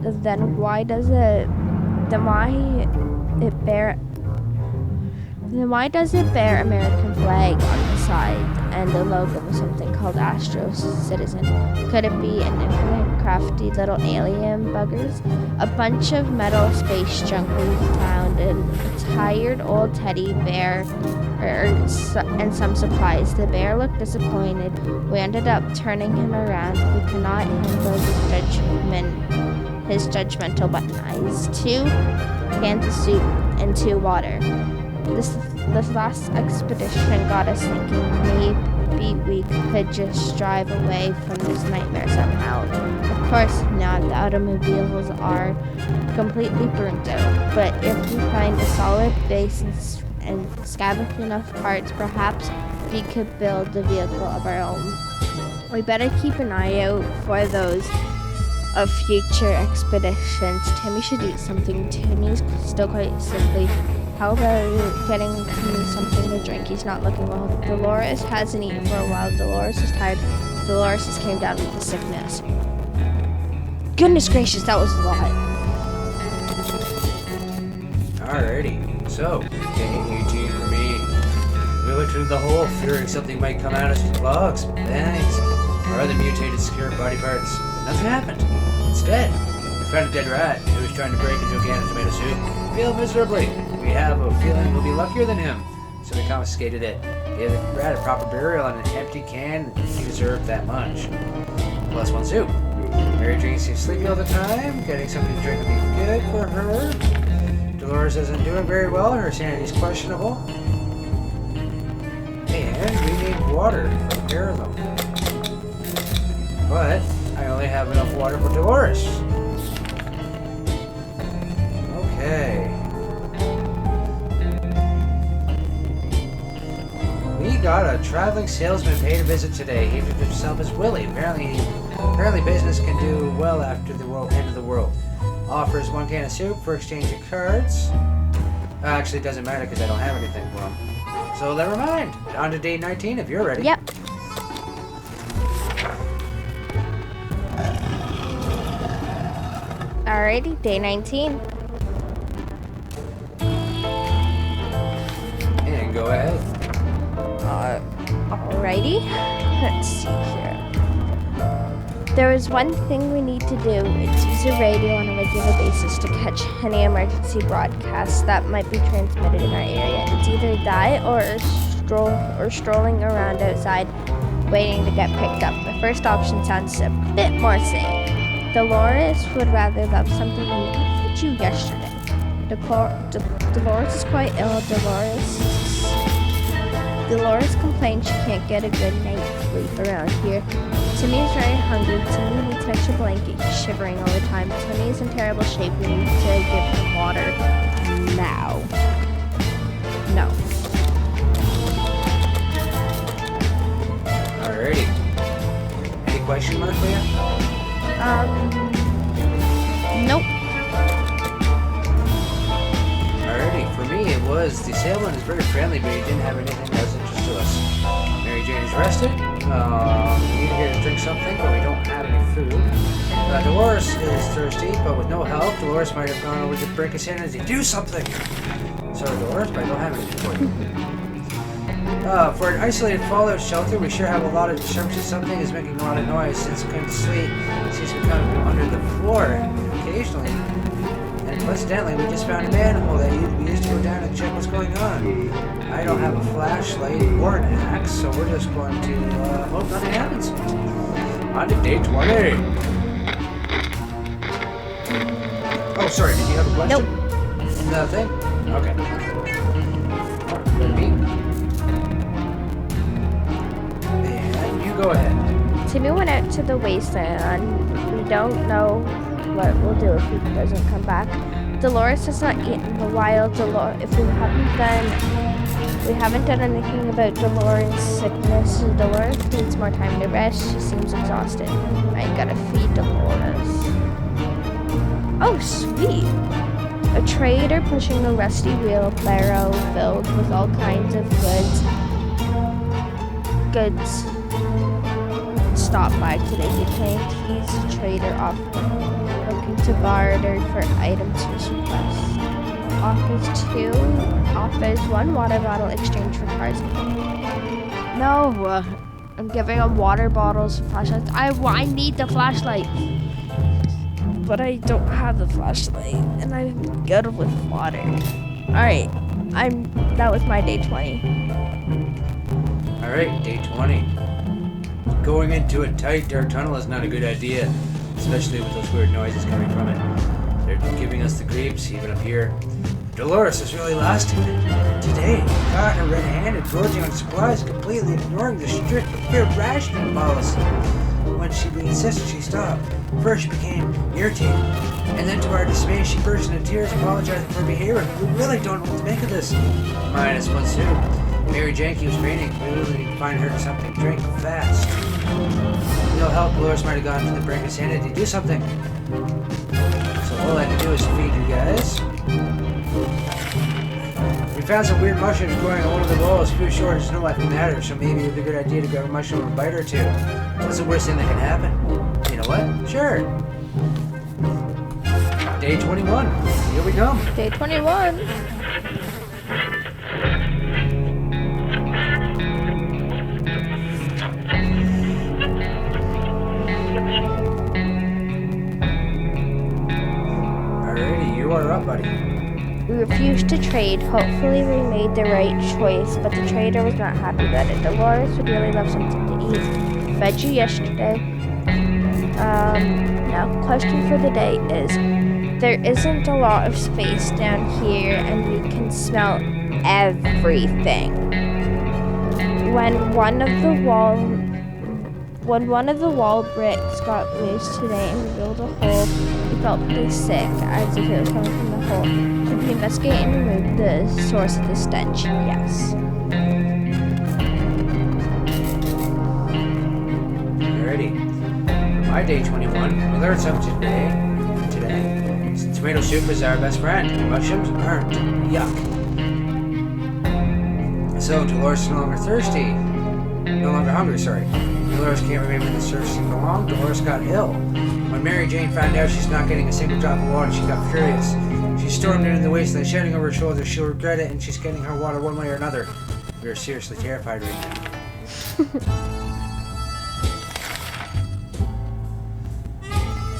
Then why does it bear American flag on the side and the logo of something called Astro Citizen? Could it be an infinite crafty little alien buggers? A bunch of metal space junk we found and a tired old teddy bear and some supplies. The bear looked disappointed. We ended up turning him around. We could not handle his judgmental button eyes. 2 cans of soup and 2 water. This last expedition got us thinking maybe we could just drive away from this nightmare somehow. Of course not, the automobiles are completely burnt out, but if we find a solid base and scavenge enough parts, perhaps we could build a vehicle of our own. We better keep an eye out for those of future expeditions. Timmy should eat something. Timmy's still quite sickly. How about getting Timmy something to drink? Frankie's not looking well. Dolores hasn't eaten for a while. Dolores is tired. Dolores just came down with the sickness. Goodness gracious, that was a lot. Alrighty, so, getting 18 for me. We went through the hole, fearing something might come at us with logs, bangs, or other mutated secure body parts. But nothing happened. Instead, we found a dead rat who was trying to break into a can of tomato soup. Failed miserably. We have a feeling we'll be luckier than him, so we confiscated it. Gave the rat a proper burial in an empty can. He deserved that much. Plus one soup. Mary Jane seems sleepy all the time. Getting something to drink would be good for her. Dolores isn't doing very well. Her sanity's questionable. And we need water for the pair of them. But I only have enough water for Dolores. Okay. We got a traveling salesman paid a visit today. He introduced himself as Willie. Apparently business can do well after the end of the world. Offers 1 can of soup for exchange of cards. Actually, it doesn't matter because I don't have anything for him. So never mind. On to day 19 if you're ready. Yep. Alrighty, day 19. And go ahead. Alrighty. Let's see here. There is one thing we need to do. It's use a radio on a regular basis to catch any emergency broadcasts that might be transmitted in our area. It's either that or strolling around outside waiting to get picked up. The first option sounds a bit more sane. Dolores would rather love something we offered you yesterday. Dolores is quite ill. Dolores complains she can't get a good night's sleep around here. Timmy is very hungry. Timmy needs an extra blanket. He's shivering all the time. Timmy is in terrible shape. We need to give him water now. No. Alrighty. Any question mark for you? Nope. Alrighty, for me it was the salesman is very friendly, but he didn't have anything that was interest to us. Mary Jane is rested. We need here to drink something, but we don't have any food. Dolores is thirsty, but with no help, Dolores might have gone over to the brink of sanity. Do something! Sorry, Dolores, but I don't have anything for you. For an isolated fallout shelter, we sure have a lot of disturbance. Something is making a lot of noise since we couldn't sleep. It seems to come under the floor occasionally. And coincidentally, we just found a manhole that we used to go down and check what's going on. I don't have a flashlight or an axe, so we're just going to hope nothing happens. On to day 20. Oh, sorry, did you have a question? Nope. Nothing? Okay. Ready? And you go ahead. Timmy went out to the wasteland. We don't know what we'll do if he doesn't come back. Dolores has not eaten in a while. If we haven't done anything about Dolores' sickness. Dolores needs more time to rest. She seems exhausted. I gotta feed Dolores. Oh, sweet! A trader pushing a rusty wheelbarrow filled with all kinds of goods stopped by today. He claimed he's a trader looking to barter for items for surplus. Offers 1 water bottle exchange for cars. No, I'm giving him water bottles and flashlights. I need the flashlight, but I don't have the flashlight, and I'm good with water. All right, that was my day 20. All right, day 20. Going into a tight, dark tunnel is not a good idea, especially with those weird noises coming from it. They're giving us the creeps, even up here. Dolores is really lost in it. Today, caught her red-handed, gorging on supplies, completely ignoring the strict prepared rationing policy. When she insisted she stop, first she became irritated, and then to our dismay, she burst into tears, apologizing for her behavior. We really don't know what to make of this. Minus 1 soup. Mary Jane keeps raining. We really need to find her something to drink fast. No help, Dolores might have gone to the brink of sanity. Do something. So all I can do is feed you guys. We found some weird mushrooms growing on one of the walls. Few short snow left in that, so maybe it would be a good idea to grab a mushroom and a bite or two. What's the worst thing that can happen? You know what? Sure. Day 21. Here we come. Day 21. Alrighty, you are up, buddy. We refused to trade. Hopefully we made the right choice, but the trader was not happy about it. Dolores would really love something to eat. Fed you yesterday. Now, question for the day is, there isn't a lot of space down here and we can smell everything. When one of the wall bricks got loose today and revealed a hole, we felt pretty sick, as if it was coming from the hole. Should we investigate and remove the source of the stench? Yes. Alrighty. For my day 21, we learned something today. Tomato soup is our best friend. Mushrooms aren't. Yuck. So, Dolores is no longer thirsty. No longer hungry, sorry. Dolores can't remember the surface for long. Dolores got ill. When Mary Jane found out she's not getting a single drop of water, she got furious. She stormed into the wasteland, shouting over her shoulder, she'll regret it, and she's getting her water one way or another. We are seriously terrified right now.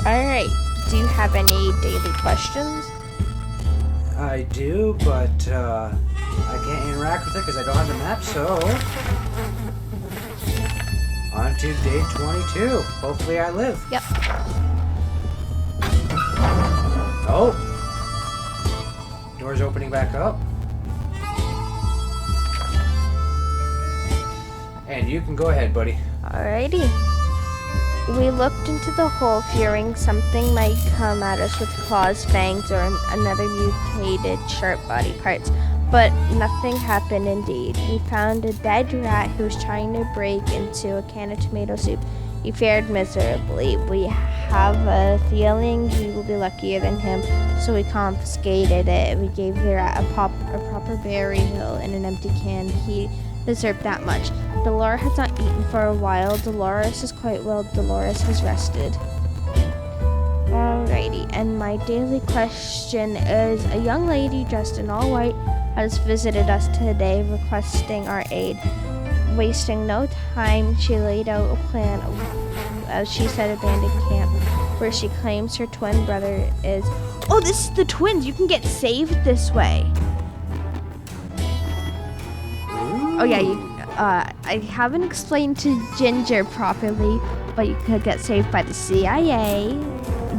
Alright. Do you have any daily questions? I do, but I can't interact with it because I don't have the map, so... On to day 22. Hopefully I live. Yep. Oh! Door's opening back up. And you can go ahead, buddy. Alrighty. We looked into the hole, fearing something might come at us with claws, fangs, or another mutated sharp body parts. But nothing happened indeed. We found a dead rat who was trying to break into a can of tomato soup. He fared miserably. We have a feeling we will be luckier than him, so we confiscated it. We gave the rat a proper burial in an empty can. He deserved that much. Dolores has not eaten for a while. Dolores is quite well. Dolores has rested. Alrighty, and my daily question is, a young lady dressed in all white has visited us today requesting our aid. Wasting no time, she laid out a plan of, as she said, abandoned camp, where she claims her twin brother is... Oh, this is the twins! You can get saved this way! Oh yeah, I haven't explained to Ginger properly, but you could get saved by the CIA,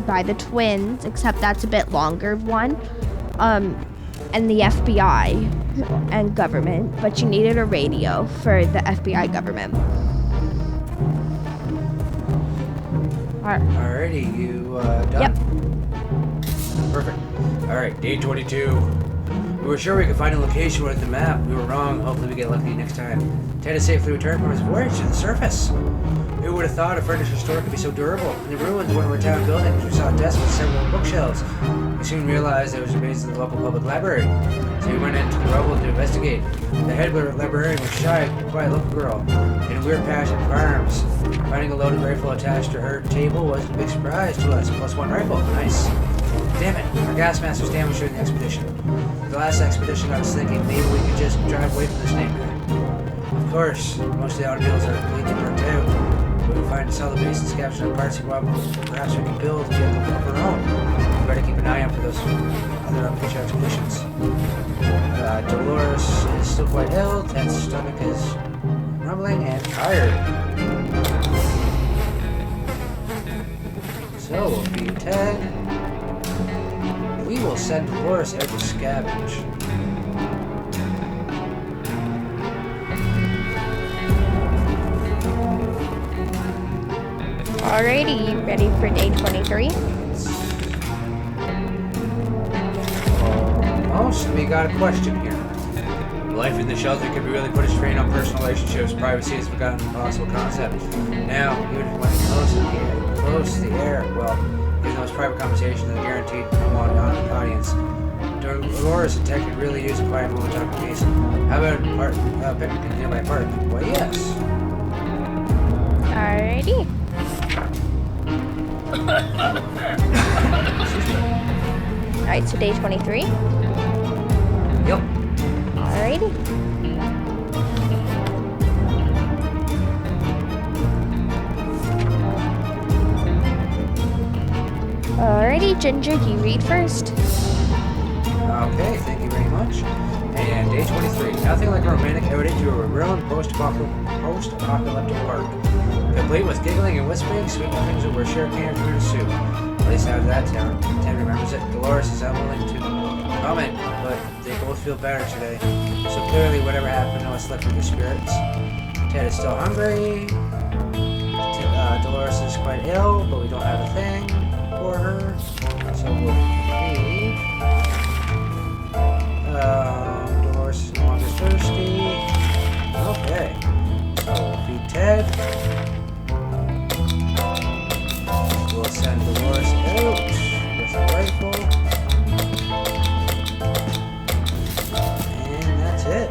by the twins, except that's a bit longer one, and the FBI and government, but you needed a radio for the FBI government. Alrighty, you done? Yep. Perfect. Alright, day 22. We were sure we could find a location with the map. We were wrong. Hopefully we get lucky next time. Ted has safely returned from his voyage to the surface. Who would have thought a furniture store could be so durable? In the ruins of one of our town buildings, we saw a desk with several bookshelves. We soon realized it was remains of the local public library, so we went into the rubble to investigate. The head librarian was shy, a quiet local girl, and a weird passion for arms. Finding a loaded rifle attached to her table was a big surprise to us. +1 rifle. Nice. Damn it, our gas mask was damaged during the expedition. The last expedition I was thinking maybe we could just drive away from this nightmare. Of course, most of the automobiles are completely burnt out. We will find and sell the base and scavenge the parts and perhaps we can build a vehicle of our own. We better keep an eye out for those other future expeditions. Dolores is still quite ill. Ted's stomach is rumbling and tired. So we'll feed Ted. We will send Dolores out to scavenge. Alrighty, you ready for day 23? Almost. We got a question here. Life in the shelter can be really put a strain on personal relationships. Privacy is a forgotten impossible concept. Now, even if when close to the air, well, even those private conversations are guaranteed unwanted audience. Dolores and Ted could really use a quiet moment to talk to peace. How about picnic in nearby park? Why, yes. Alrighty. Alright, so day 23. Yep. Alrighty. Alrighty, Ginger, you read first. Okay, thank you very much. And day 23. Nothing like a romantic outing to a ruined post-apocalyptic park. Complete with giggling and whispering, sweet nothings over a shared can of fruit soup. At least out of that town. Ted remembers it. Dolores is unwilling to comment, but they both feel better today. So clearly whatever happened no one slept with their spirits. Ted is still hungry. Dolores is quite ill, but we don't have a thing for her. So we'll leave. Dolores is no longer thirsty. Okay. So we'll feed Ted. We'll send Dolores out with a rifle. And that's it.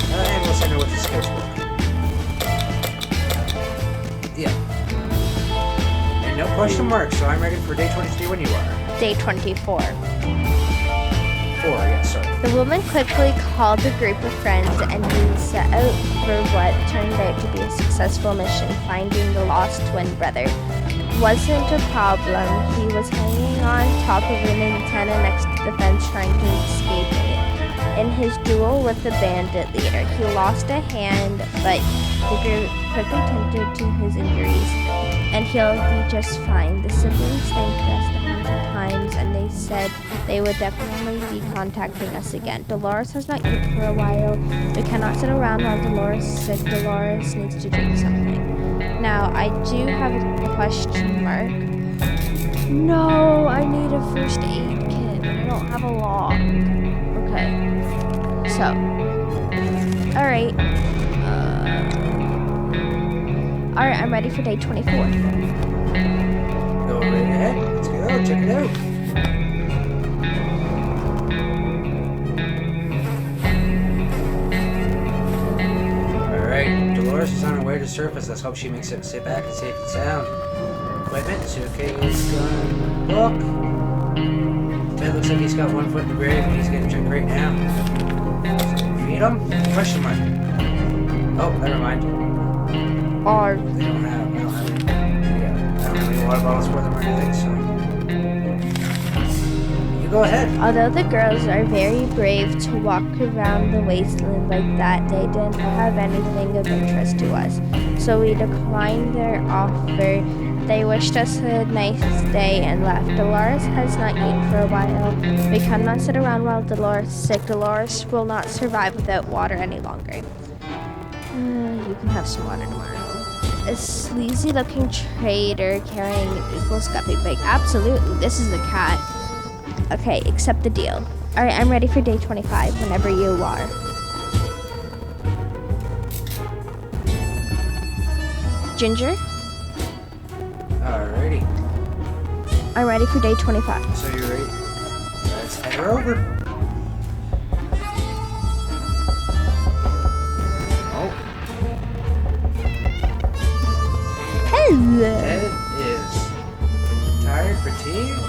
And we'll send her with the sketchbook. Yeah. And no question marks, so I'm ready for day 23 when you are. Day 24. 4, yeah, sorry. The woman quickly called a group of friends and we set out for what turned out to be a successful mission, finding the lost twin brother. Wasn't a problem. He was hanging on top of an antenna next to the fence trying to escape it. In his duel with the bandit leader, he lost a hand, but the group quickly tended to his injuries, and he'll be just fine. The siblings thanked us 100 times, and they said they would definitely be contacting us again. Dolores has not eaten for a while. We cannot sit around while Dolores is sick. Dolores needs to drink something. Now, I do have a question mark. No, I need a first aid kit. I don't have a log. Okay. So, alright. Alright, I'm ready for day 24. Go right ahead. Let's go. Check it out. Alright, Dolores is on her way to surface. Let's hope she makes it sit back and safe and sound. Equipment, suitcase, gun, book. Ted looks like he's got one foot in the grave and he's getting drink right now. Feed him? Question mark. Oh, never mind. Or I don't have any water bottles for them or anything, so you go ahead. although the girls are very brave to walk around the wasteland like that, they didn't have anything of interest to us. So we declined their offer. They wished us a nice day and left. Dolores has not eaten for a while. We cannot sit around while Dolores is sick. Dolores will not survive without water any longer. You can have some water tomorrow. A sleazy looking trader carrying an equals guppy bag. Absolutely, this is a cat. Okay, accept the deal. Alright, I'm ready for day 25 whenever you are. Ginger, Alrighty. I'm ready for day 25. So you're ready? Let's head her over. Oh, Hello. Ted is tired, fatigued.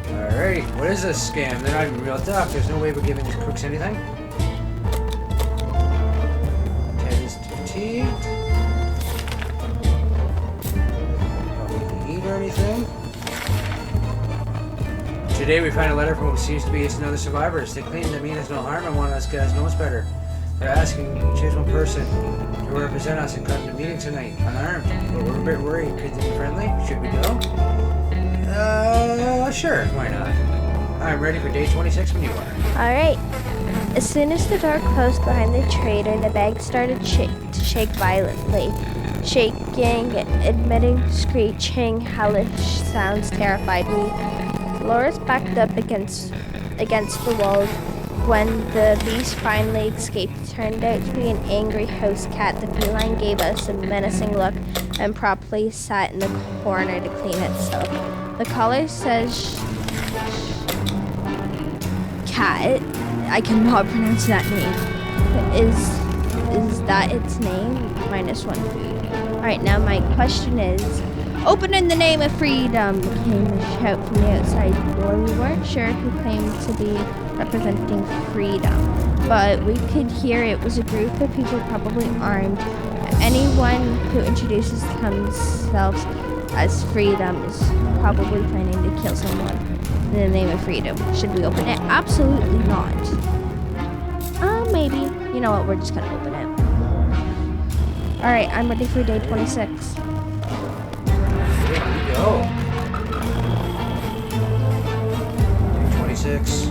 Alrighty, what is this scam? They're not even real duck. There's no way we're giving these crooks anything. Ted is fatigued. Don't eat or anything. Today we find a letter from what seems to be another survivors. They claim they mean us no harm and want us guys know us better. They're asking you choose one person to represent us and come to the meeting tonight, unarmed. But we're a bit worried. Could they be friendly? Should we go? Sure, why not? I'm ready for day 26 when you are. Alright. As soon as the door closed behind the trader, the bag started to shake violently. Shaking, emitting screeching, hellish sounds terrified me. Dolores backed up against the wall, When the beast finally escaped, it turned out to be an angry house cat. The feline gave us a menacing look and promptly sat in the corner to clean itself. The collar says cat. I cannot pronounce that name. Is that its name? -1 food. Alright, now my question is, open in the name of freedom, came a shout from the outside door. We weren't sure who claimed to be representing freedom, but we could hear it was a group of people probably armed. Anyone who introduces themselves as freedom is probably planning to kill someone in the name of freedom. Should we open it? Absolutely not. Maybe. You know what, we're just gonna open it. Alright, I'm ready for day 26. Here we go. Day 26.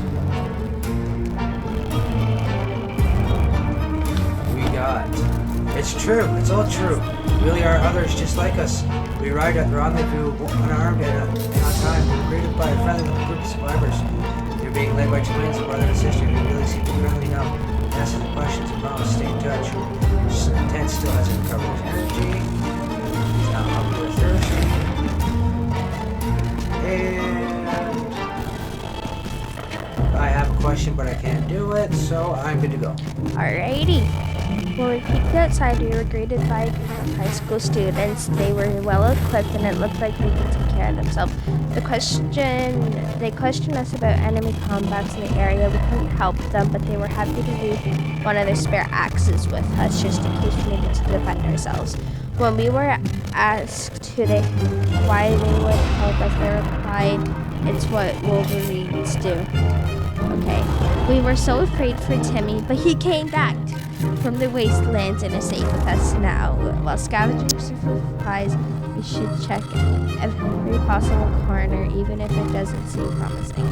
It's true. It's all true. Really are others just like us. We arrived at the rendezvous unarmed and on time. We were greeted by a friendly group of survivors. They're being led by twins, brother and sister, who really seem to be friendly now. Asking the questions and promise to stay in touch. Ted still hasn't recovered his energy. He's not hungry or thirsty. And I have a question, but I can't do it, so I'm good to go. Alrighty. When we peeked outside, we were greeted by a group of high school students. They were well equipped and it looked like they could take care of themselves. They questioned us about enemy combats in the area. We couldn't help them, but they were happy to leave one of their spare axes with us just in case we needed to defend ourselves. When we were asked why they would help us, they replied, "It's what Wolverines do." Okay. We were so afraid for Timmy, but he came back from the wastelands and is safe with us now. While scavenging for supplies, we should check every possible corner, even if it doesn't seem promising.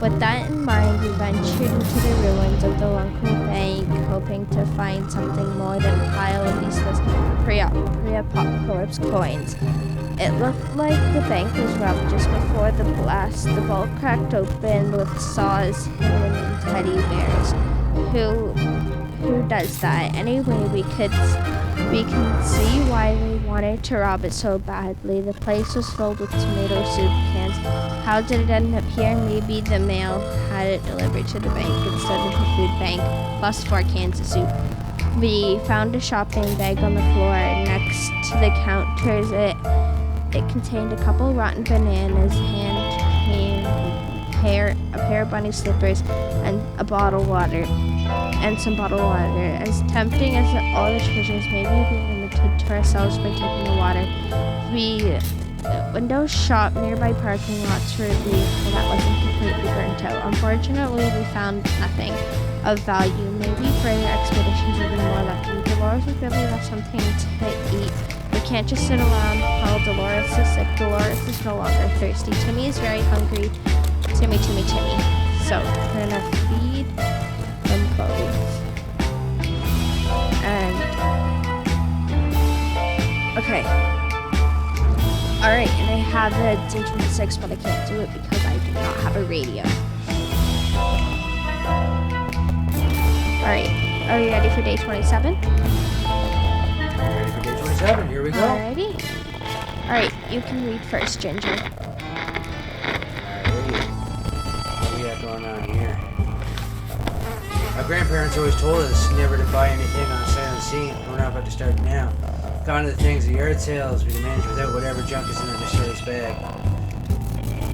With that in mind, we ventured into the ruins of the local bank, hoping to find something more than a pile of useless pre-apocalypse coins. It looked like the bank was robbed just before the blast. The vault cracked open with saws hidden in teddy bears. Who does that? Anyway, we can see why they wanted to rob it so badly. The place was filled with tomato soup cans. How did it end up here? Maybe the mail had it delivered to the bank instead of the food bank, plus 4 cans of soup. We found a shopping bag on the floor next to the counters. It contained a couple rotten bananas, a pair of bunny slippers, and some bottled water. As tempting as all the treasures, maybe we limited to ourselves by taking the water. We window shop nearby parking lots for a vehicle that wasn't completely burnt out. Unfortunately, we found nothing of value. Maybe further expeditions will be more lucky. Dolores would really love something to eat. We can't just sit around while Dolores is sick. Dolores is no longer thirsty. Timmy is very hungry. Timmy. So, we're gonna feed them both. And, okay. Alright, and I have the day 26, but I can't do it because I do not have a radio. Alright, are you ready for day 27? Ready for day 27, here we go. Alrighty. Alright, you can read first, Ginger. What do we got going on here? My grandparents always told us never to buy anything on sight unseen. We're not about to start now. Gone to the things, the yard sales, we can manage without whatever junk is in that mysterious bag.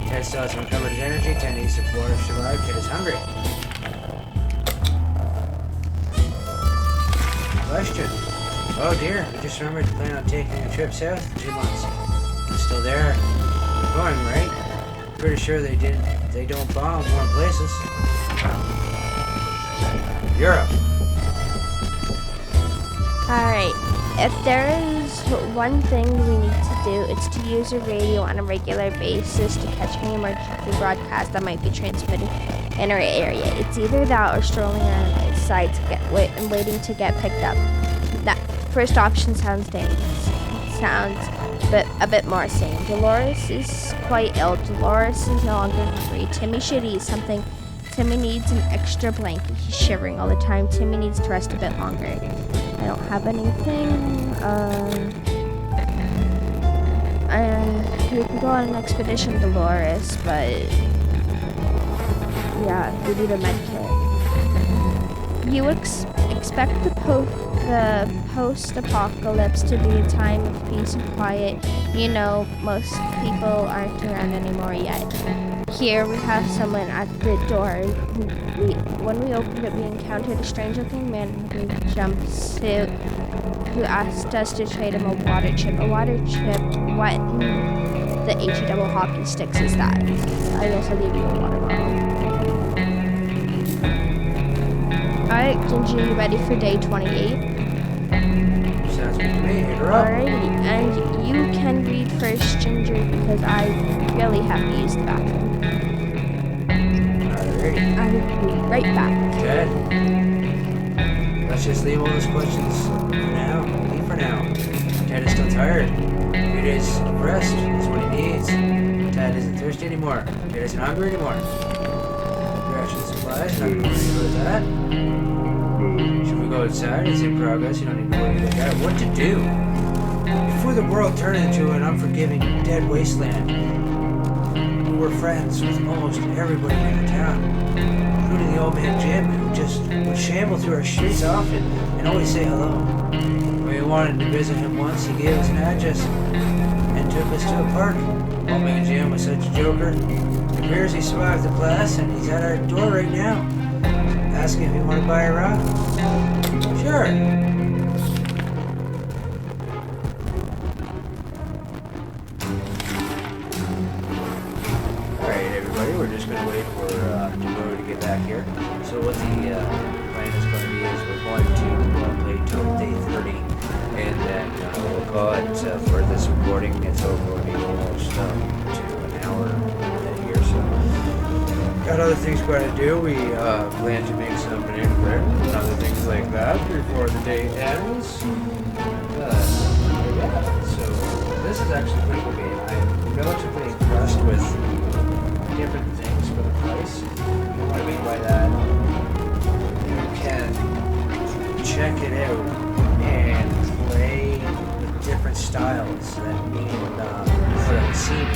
Ted still hasn't recovered his energy. Ted needs some water to survive. Ted is hungry. Question. Oh dear, we just remembered to plan on taking a trip south for 2 months. It's still there. We're going, right? Pretty sure they don't bomb warm places. Europe. Alright, if there is one thing we need to do, it's to use a radio on a regular basis to catch any emergency broadcast that might be transmitted in our area. It's either that or strolling outside and waiting to get picked up. That first option sounds dangerous. It sounds a bit more sane. Dolores is quite ill. Dolores is no longer hungry. Timmy should eat something Timmy needs an extra blanket. He's shivering all the time. Timmy needs to rest a bit longer. I don't have anything. And we can go on an expedition, Dolores, but yeah, we need a med kit. You expect the post-apocalypse to be a time of peace and quiet. You know, most people aren't around anymore yet. Here we have someone at the door. When we opened it, we encountered a strange-looking man in a jumpsuit who asked us to trade him a water chip. A water chip? What in the HE double hockey sticks is that? I guess I'll give you a water bottle. Alright, Ginger, you ready for day 28? Sounds good to me. Hit her up. Alrighty, and you can read first, Ginger, because I really have to use the bathroom. Alrighty. I will be right back. Ted, let's just leave all those questions for now. Leave for now. Ted is still tired. 3 days of rest is what he needs. Ted isn't thirsty anymore. Ted isn't hungry anymore. Ration supplies, not going to worry about that. Should we go outside? It's in progress. You don't need to worry about that. What to do? Before the world turned into an unforgiving dead wasteland, we were friends with almost everybody in the town, including the old man Jim, who just would shamble through our streets often and always say hello. When we wanted to visit him once, he gave us an address and took us to a park. Old man Jim was such a joker. It appears he survived the blast and he's at our door right now, asking if we want to buy a rock. Sure. Alright, everybody, we're just going to wait for Dakota to get back here. So what the plan is going to be is we're going to play till day 30, and then we'll call it for this recording. It's over almost to an hour here, so got other things we're going to do. We plan to make some banana bread and other things like that before the day ends. Yeah, so this is actually a pretty cool game. I'm relatively impressed with different things for the price. What I mean by that, you can check it out and play with different styles that mean for the scene.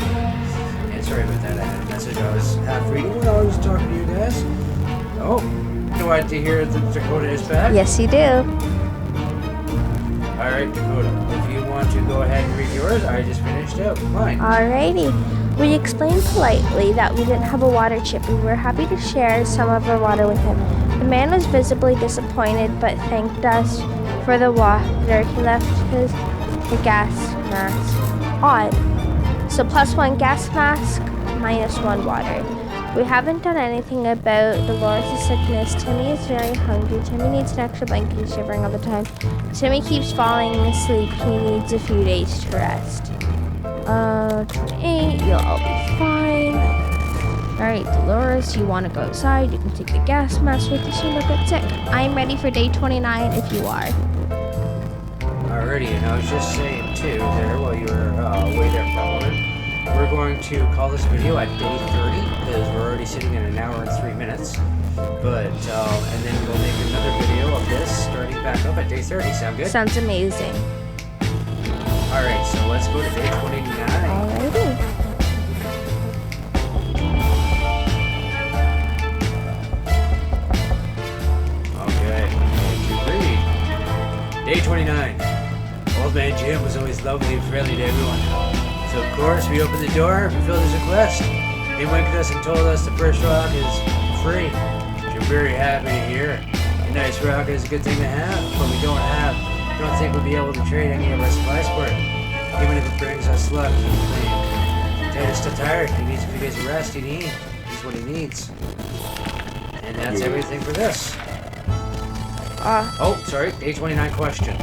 And sorry about that, I had a message I was half reading when I was talking to you guys. Oh, do I have to hear that Dakota is back? Yes, you do. Alright, Dakota, if you want to go ahead and read yours, I just finished out mine. Alrighty. We explained politely that we didn't have a water chip. We were happy to share some of our water with him. The man was visibly disappointed, but thanked us for the water. He left the gas mask. Odd. So +1 gas mask, -1 water. We haven't done anything about Dolores' sickness. Timmy is very hungry. Timmy needs an extra blanket. He's shivering all the time. Timmy keeps falling asleep. He needs a few days to rest. 28, you'll all be fine. Alright, Dolores, you want to go outside? You can take the gas mask with you so you don't get sick. I'm ready for day 29 if you are. Alrighty, and I was just saying too there while you were away there for a moment, we're going to call this video at day 30 because we're already sitting at 1 hour and 3 minutes. But and then we'll make another video of this starting back up at day 30. Sound good? Sounds amazing. Alright, so let's go to day 29. Alrighty. Okay, and to read. Day 29. Old man Jim was always lovely and friendly to everyone. So of course we opened the door and fulfilled his request. He winked at us and told us the first rock is free. Which I'm very happy to hear. A nice rock is a good thing to have, but we don't think we'll be able to trade any of our supplies for it. Even if it brings us luck, he claimed. Ted is still tired. He needs a few days of rest. He's what he needs. And that's everything for this. Oh, sorry. Day 29 question.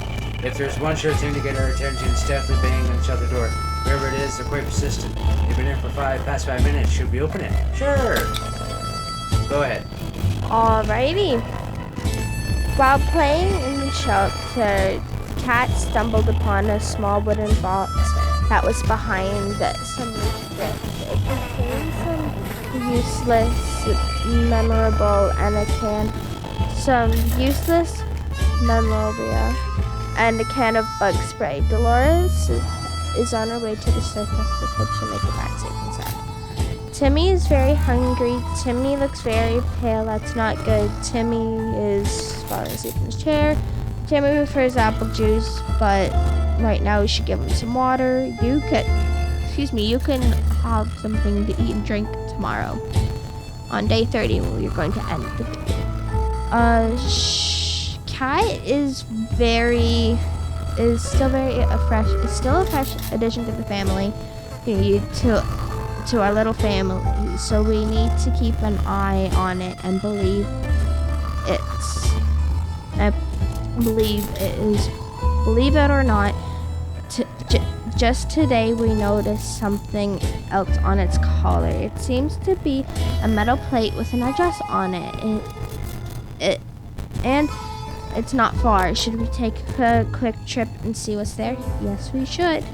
If there's one sure thing to get our attention, it's definitely banging and shut the door. Whoever it is, they're quite persistent. They've been in for past 5 minutes. Should we open it? Sure. Go ahead. Alrighty. While playing in the shelter, Cat stumbled upon a small wooden box that was behind some bricks. It contained some useless, memorable, and some useless memorabilia, and a can of bug spray. Dolores is on her way to the surface. The hope she'll make it back safe and sound. Timmy is very hungry. Timmy looks very pale. That's not good. Timmy is falling asleep in his chair. Timmy prefers apple juice, but right now we should give him some water. You can have something to eat and drink tomorrow. On day 30, you're going to end the day. Cat is still a fresh addition to the family, to our little family. So we need to keep an eye on it and believe it or not. Just today we noticed something else on its collar. It seems to be a metal plate with an address on it. And it's not far. Should we take a quick trip and see what's there? Yes, we should.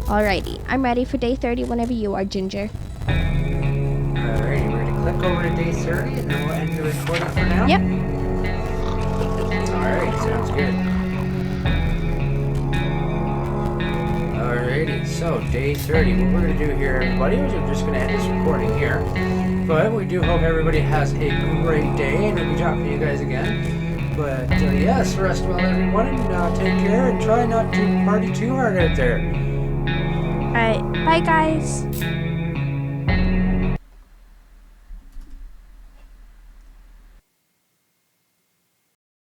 Alrighty, I'm ready for day 30 whenever you are, Ginger. Alrighty, we're gonna click over to day 30 and then we'll end the recording for now. Yep. Alright, sounds good. Alrighty, so day 30. What we're going to do here, everybody, is I'm just going to end this recording here. But we do hope everybody has a great day, and we'll be talking to you guys again. But yes, rest well, everyone, and take care, and try not to party too hard out there. Alright, bye guys.